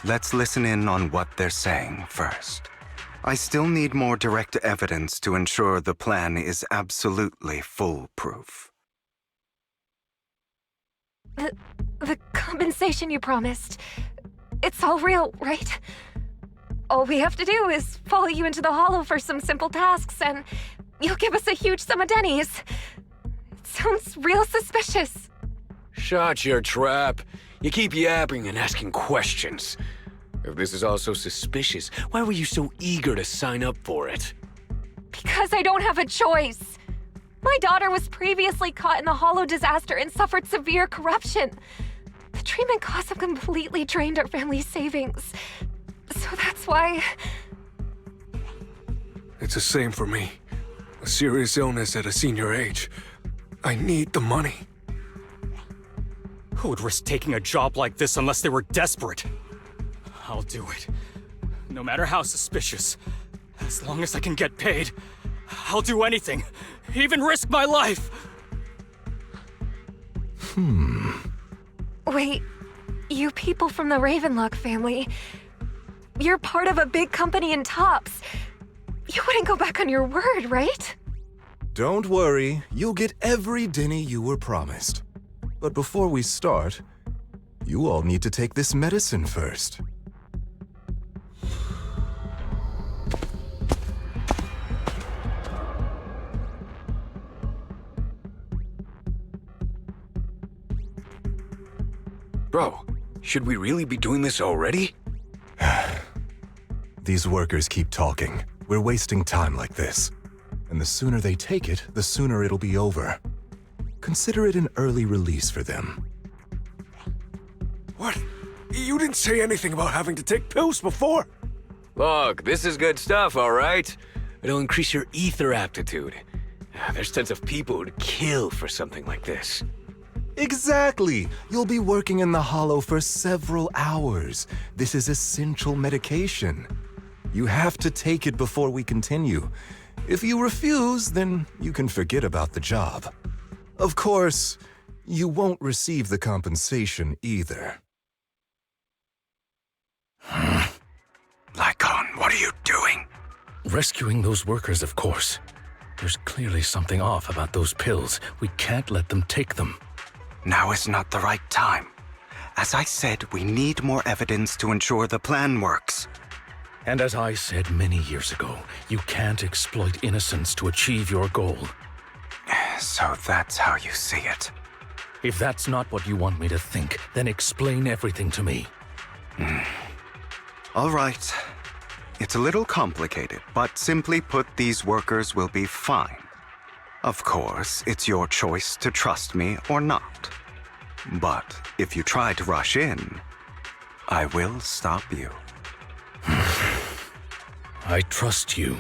Let's listen in on what they're saying first. I still need more direct evidence to ensure the plan is absolutely foolproof. The compensation you promised, it's all real, right? All we have to do is follow you into the Hollow for some simple tasks, and you'll give us a huge sum of dennies. It sounds real suspicious. Shut your trap. You keep yapping and asking questions. If this is all so suspicious, why were you so eager to sign up for it? Because I don't have a choice. My daughter was previously caught in the Hollow disaster and suffered severe corruption. The treatment costs have completely drained our family's savings. So that's why... It's the same for me. A serious illness at a senior age. I need the money. Who would risk taking a job like this unless they were desperate? I'll do it. No matter how suspicious. As long as I can get paid, I'll do anything. Even risk my life! Wait, you people from the Ravenlock family, you're part of a big company in Tops. You wouldn't go back on your word, right? Don't worry, you'll get every denny you were promised. But before we start, you all need to take this medicine first. Bro, should we really be doing this already? These workers keep talking. We're wasting time like this. And the sooner they take it, the sooner it'll be over. Consider it an early release for them. What? You didn't say anything about having to take pills before. Look, this is good stuff, all right? It'll increase your ether aptitude. There's tons of people who'd kill for something like this. Exactly! You'll be working in the Hollow for several hours. This is essential medication. You have to take it before we continue. If you refuse, then you can forget about the job. Of course, you won't receive the compensation either. Lycon, what are you doing? Rescuing those workers, of course. There's clearly something off about those pills. We can't let them take them. Now is not the right time. As I said, we need more evidence to ensure the plan works. And as I said many years ago, you can't exploit innocence to achieve your goal. So that's how you see it. If that's not what you want me to think, then explain everything to me. All right. It's a little complicated, but simply put, these workers will be fine. Of course, it's your choice to trust me or not. But if you try to rush in, I will stop you. I trust you.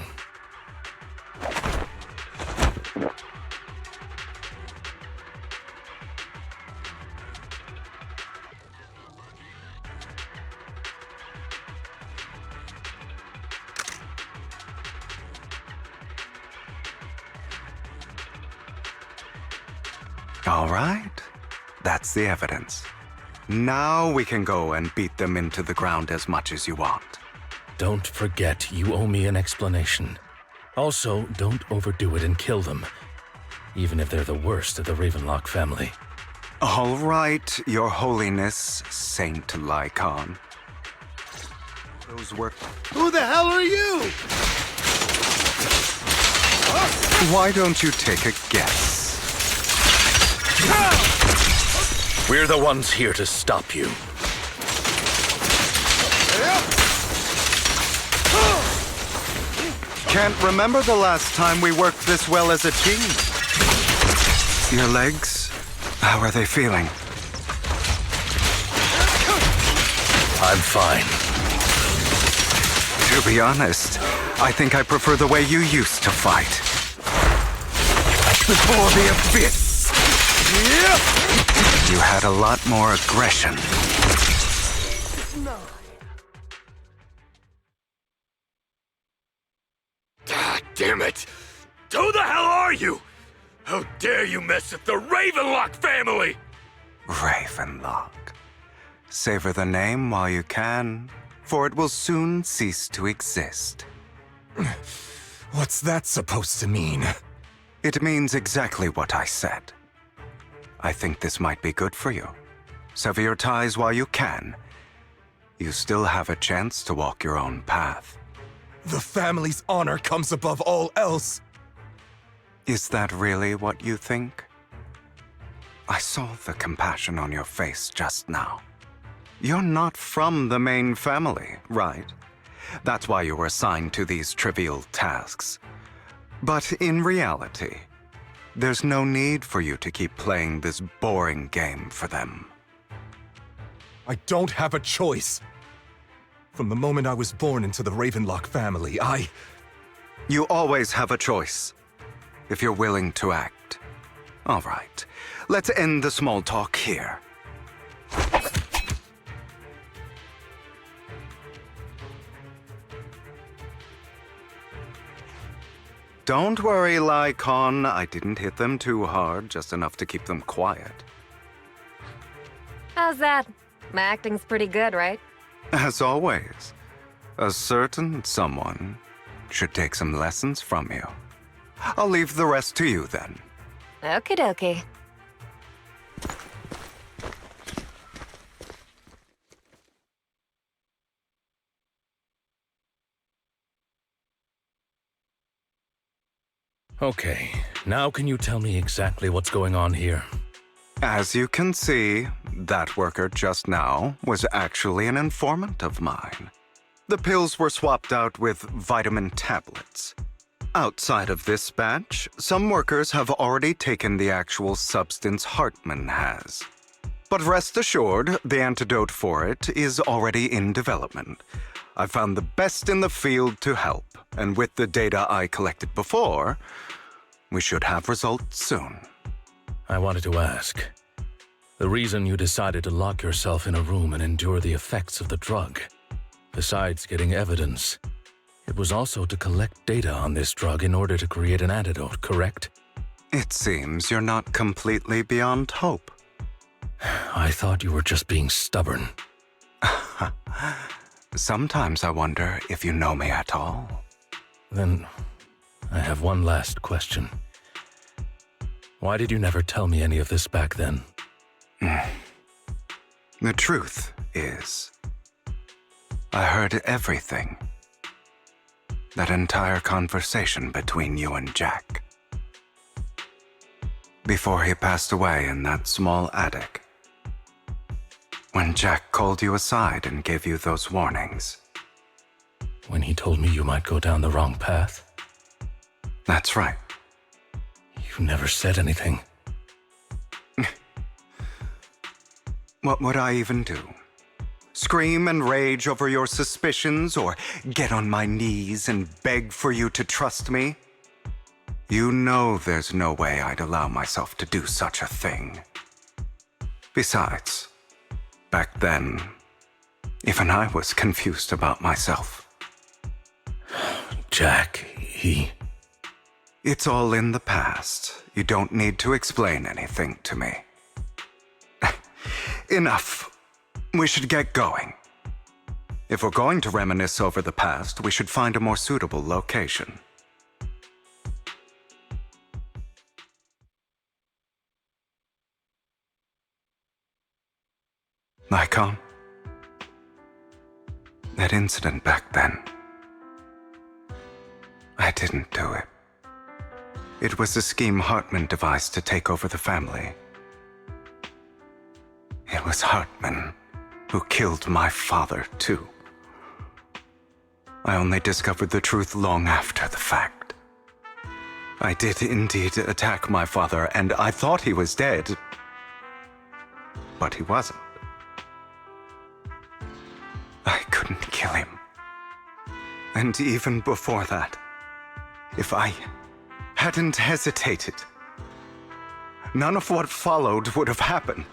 All right. That's the evidence. Now we can go and beat them into the ground as much as you want. Don't forget, you owe me an explanation. Also, don't overdo it and kill them, even if they're the worst of the Ravenlock family. All right, Your Holiness, Saint Lycon. Those were... Who the hell are you? Why don't you take a guess? We're the ones here to stop you. Can't remember the last time we worked this well as a team. Your legs? How are they feeling? I'm fine. To be honest, I think I prefer the way you used to fight. Before the abyss! You had a lot more aggression. God damn it! Who the hell are you? How dare you mess with the Ravenlock family? Ravenlock. Savor the name while you can, for it will soon cease to exist. What's that supposed to mean? It means exactly what I said. I think this might be good for you. Sever your ties while you can. You still have a chance to walk your own path. The family's honor comes above all else. Is that really what you think? I saw the compassion on your face just now. You're not from the main family, right? That's why you were assigned to these trivial tasks. But in reality, there's no need for you to keep playing this boring game for them. I don't have a choice. From the moment I was born into the Ravenlock family, You always have a choice, if you're willing to act. All right, let's end the small talk here. Don't worry, Lycon. I didn't hit them too hard, just enough to keep them quiet. How's that? My acting's pretty good, right? As always, a certain someone should take some lessons from you. I'll leave the rest to you then. Okie dokie. Okay, now can you tell me exactly what's going on here? As you can see, that worker just now was actually an informant of mine. The pills were swapped out with vitamin tablets. Outside of this batch, some workers have already taken the actual substance Hartman has. But rest assured, the antidote for it is already in development. I found the best in the field to help, and with the data I collected before, we should have results soon. I wanted to ask, The reason you decided to lock yourself in a room and endure the effects of the drug, besides getting evidence, it was also to collect data on this drug in order to create an antidote, correct? It seems you're not completely beyond hope. I thought you were just being stubborn. Sometimes I wonder if you know me at all. Then, I have one last question. Why did you never tell me any of this back then? The truth is, I heard everything. That entire conversation between you and Jack. Before he passed away in that small attic. When Jack called you aside and gave you those warnings. When he told me you might go down the wrong path? That's right. You never said anything. What would I even do? Scream and rage over your suspicions, or get on my knees and beg for you to trust me? You know there's no way I'd allow myself to do such a thing. Besides, back then, even I was confused about myself. Jack, It's all in the past. You don't need to explain anything to me. Enough. We should get going. If we're going to reminisce over the past, we should find a more suitable location. Lycon? That incident back then. I didn't do it. It was a scheme Hartman devised to take over the family. It was Hartman who killed my father, too. I only discovered the truth long after the fact. I did indeed attack my father, and I thought he was dead. But he wasn't. I couldn't kill him. And even before that, if I hadn't hesitated, none of what followed would have happened.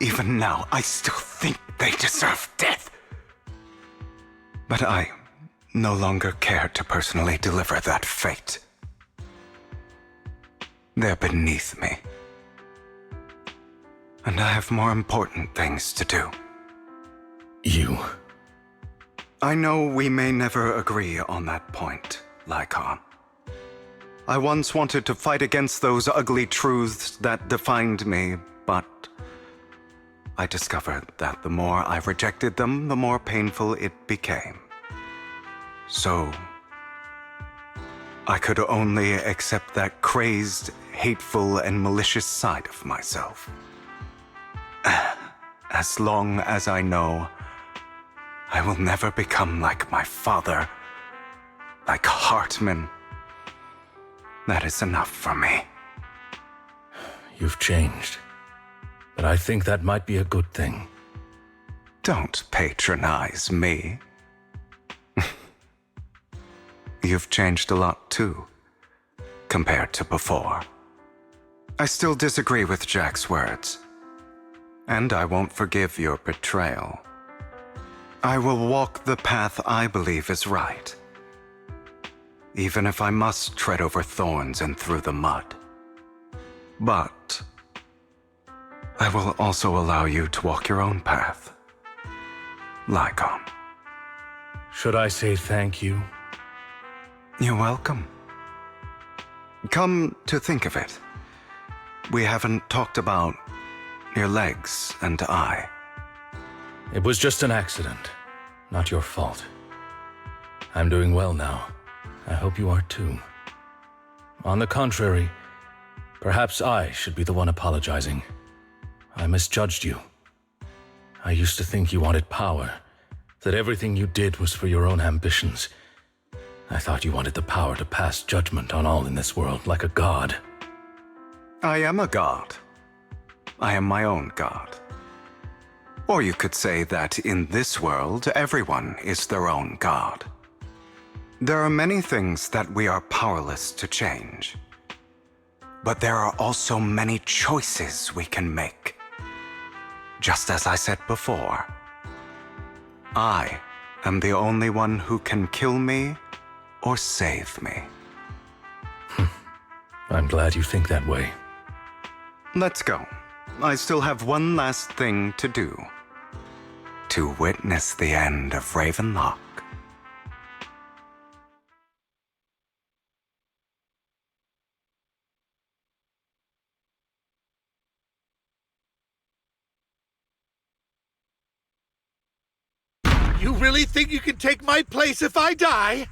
Even now, I still think they deserve death. But I no longer care to personally deliver that fate. They're beneath me. And I have more important things to do. I know we may never agree on that point, Lycon. I once wanted to fight against those ugly truths that defined me, but I discovered that the more I rejected them, the more painful it became. So, I could only accept that crazed, hateful, and malicious side of myself. As long as I know I will never become like my father, like Hartman, that is enough for me. You've changed. But I think that might be a good thing. Don't patronize me. You've changed a lot too, compared to before. I still disagree with Jack's words, and I won't forgive your betrayal. I will walk the path I believe is right, even if I must tread over thorns and through the mud. But I will also allow you to walk your own path, Lycon. Should I say thank you? You're welcome. Come to think of it, we haven't talked about your legs and eye. It was just an accident, not your fault. I'm doing well now. I hope you are too. On the contrary, perhaps I should be the one apologizing. I misjudged you. I used to think you wanted power, that everything you did was for your own ambitions. I thought you wanted the power to pass judgment on all in this world, like a god. I am a god. I am my own god. Or you could say that in this world, everyone is their own god. There are many things that we are powerless to change. But there are also many choices we can make. Just as I said before, I am the only one who can kill me or save me. I'm glad you think that way. Let's go. I still have one last thing to do. To witness the end of Ravenlock. You really think you can take my place if I die?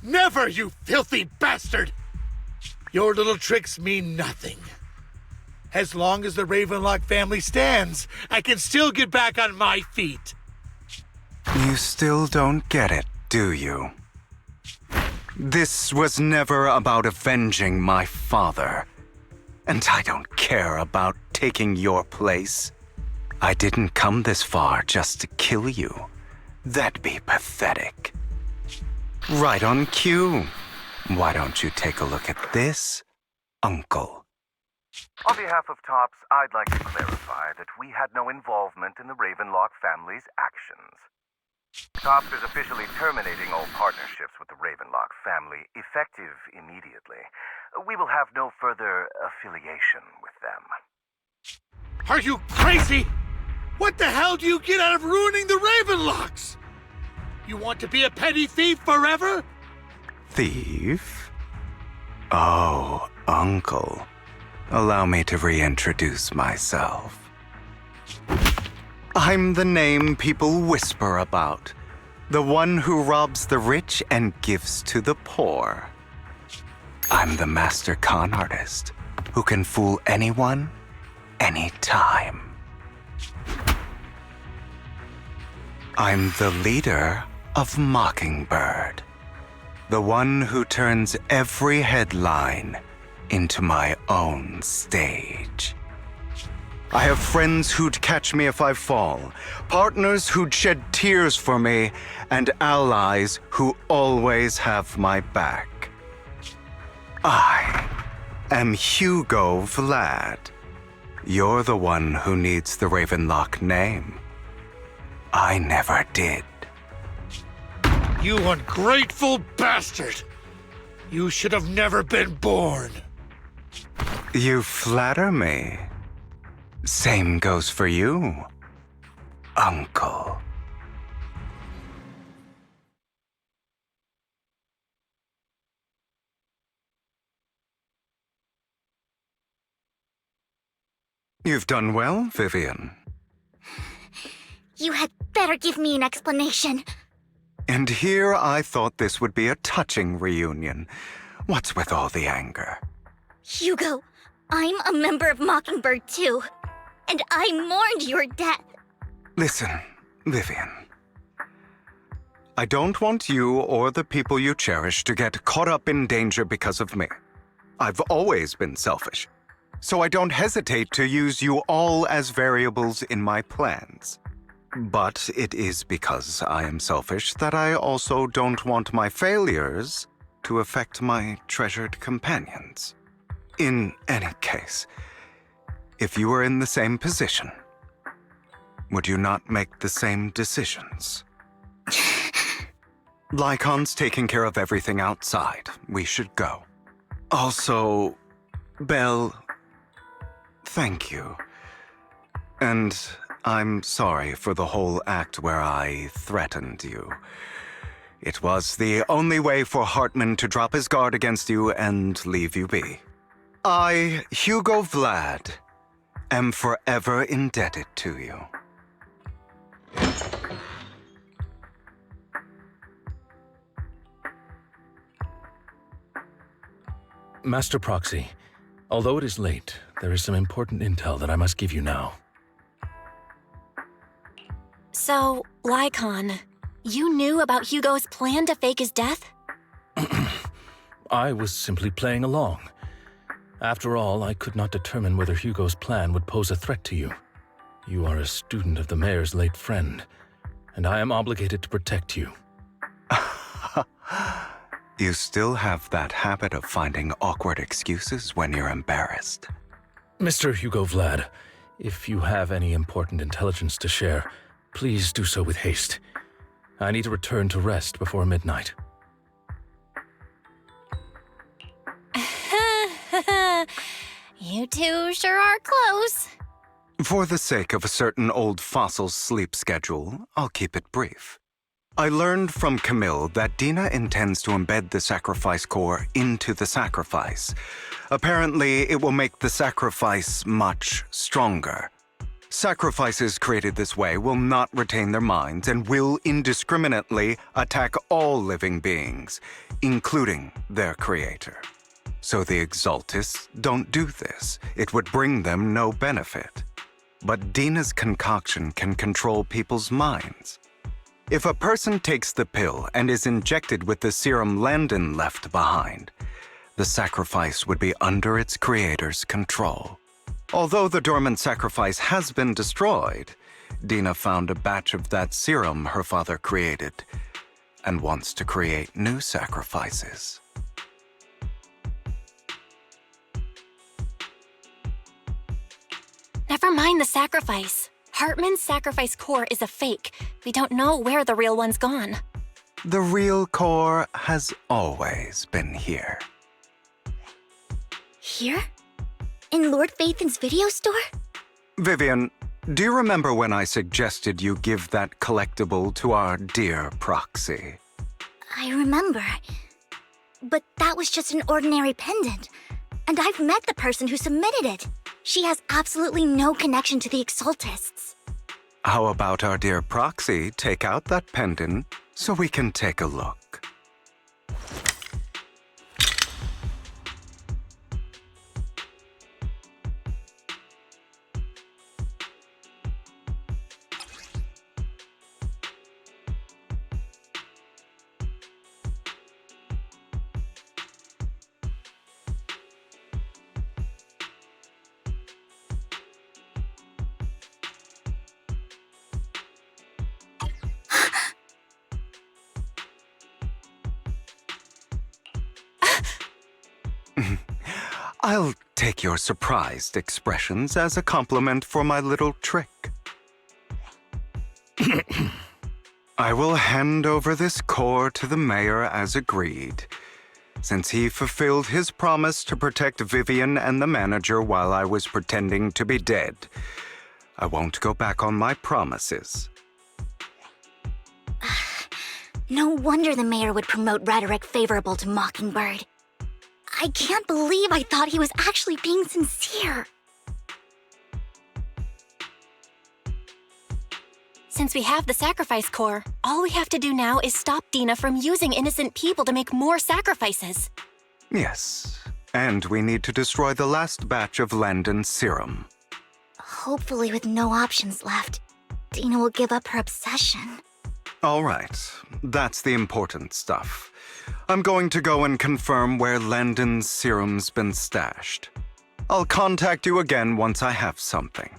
Never, you filthy bastard! Your little tricks mean nothing. As long as the Ravenlock family stands, I can still get back on my feet. You still don't get it, do you? This was never about avenging my father. And I don't care about taking your place. I didn't come this far just to kill you. That'd be pathetic. Right on cue. Why don't you take a look at this, Uncle? On behalf of TOPS, I'd like to clarify that we had no involvement in the Ravenlock family's actions. TOPS is officially terminating all partnerships with the Ravenlock family, effective immediately. We will have no further affiliation with them. Are you crazy? What the hell do you get out of ruining the Ravenlocks? You want to be a petty thief forever? Thief? Oh, Uncle. Allow me to reintroduce myself. I'm the name people whisper about. The one who robs the rich and gives to the poor. I'm the master con artist who can fool anyone, anytime. I'm the leader of Mockingbird. The one who turns every headline into my own stage. I have friends who'd catch me if I fall, partners who'd shed tears for me, and allies who always have my back. I am Hugo Vlad. You're the one who needs the Ravenlock name. I never did. You ungrateful bastard! You should have never been born. You flatter me. Same goes for you, Uncle. You've done well, Vivian. You had better give me an explanation. And here I thought this would be a touching reunion. What's with all the anger? Hugo, I'm a member of Mockingbird too. And I mourned your death. Listen, Vivian. I don't want you or the people you cherish to get caught up in danger because of me. I've always been selfish, so I don't hesitate to use you all as variables in my plans. But it is because I am selfish that I also don't want my failures to affect my treasured companions. In any case, if you were in the same position, would you not make the same decisions? Lycon's taking care of everything outside. We should go. Also, Belle, thank you. And I'm sorry for the whole act where I threatened you. It was the only way for Hartman to drop his guard against you and leave you be. I, Hugo Vlad, am forever indebted to you. Master Proxy, although it is late, there is some important intel that I must give you now. So, Lycon, you knew about Hugo's plan to fake his death? I was simply playing along. After all, I could not determine whether Hugo's plan would pose a threat to you. You are a student of the mayor's late friend, and I am obligated to protect you. You still have that habit of finding awkward excuses when you're embarrassed. Mr. Hugo Vlad, if you have any important intelligence to share, please do so with haste. I need to return to rest before midnight. You two sure are close. For the sake of a certain old fossil's sleep schedule, I'll keep it brief. I learned from Camille that Dina intends to embed the sacrifice core into the sacrifice. Apparently, it will make the sacrifice much stronger. Sacrifices created this way will not retain their minds and will indiscriminately attack all living beings, including their creator. So the Exaltists don't do this. It would bring them no benefit. But Dina's concoction can control people's minds. If a person takes the pill and is injected with the serum Landon left behind, the sacrifice would be under its creator's control. Although the dormant sacrifice has been destroyed, Dina found a batch of that serum her father created and wants to create new sacrifices. Never mind the sacrifice. Hartman's sacrifice core is a fake. We don't know where the real one's gone. The real core has always been here. Here? In Lord Phaethon's video store? Vivian, do you remember when I suggested you give that collectible to our dear proxy? I remember. But that was just an ordinary pendant. And I've met the person who submitted it. She has absolutely no connection to the Exaltists. How about our dear proxy take out that pendant so we can take a look? I'll take your surprised expressions as a compliment for my little trick. I will hand over this core to the mayor as agreed. Since he fulfilled his promise to protect Vivian and the manager while I was pretending to be dead, I won't go back on my promises. No wonder the mayor would promote rhetoric favorable to Mockingbird. I can't believe I thought he was actually being sincere. Since we have the sacrifice core, all we have to do now is stop Dina from using innocent people to make more sacrifices. Yes, and we need to destroy the last batch of Landon's serum. Hopefully with no options left, Dina will give up her obsession. All right, that's the important stuff. I'm going to go and confirm where Landon's serum's been stashed. I'll contact you again once I have something.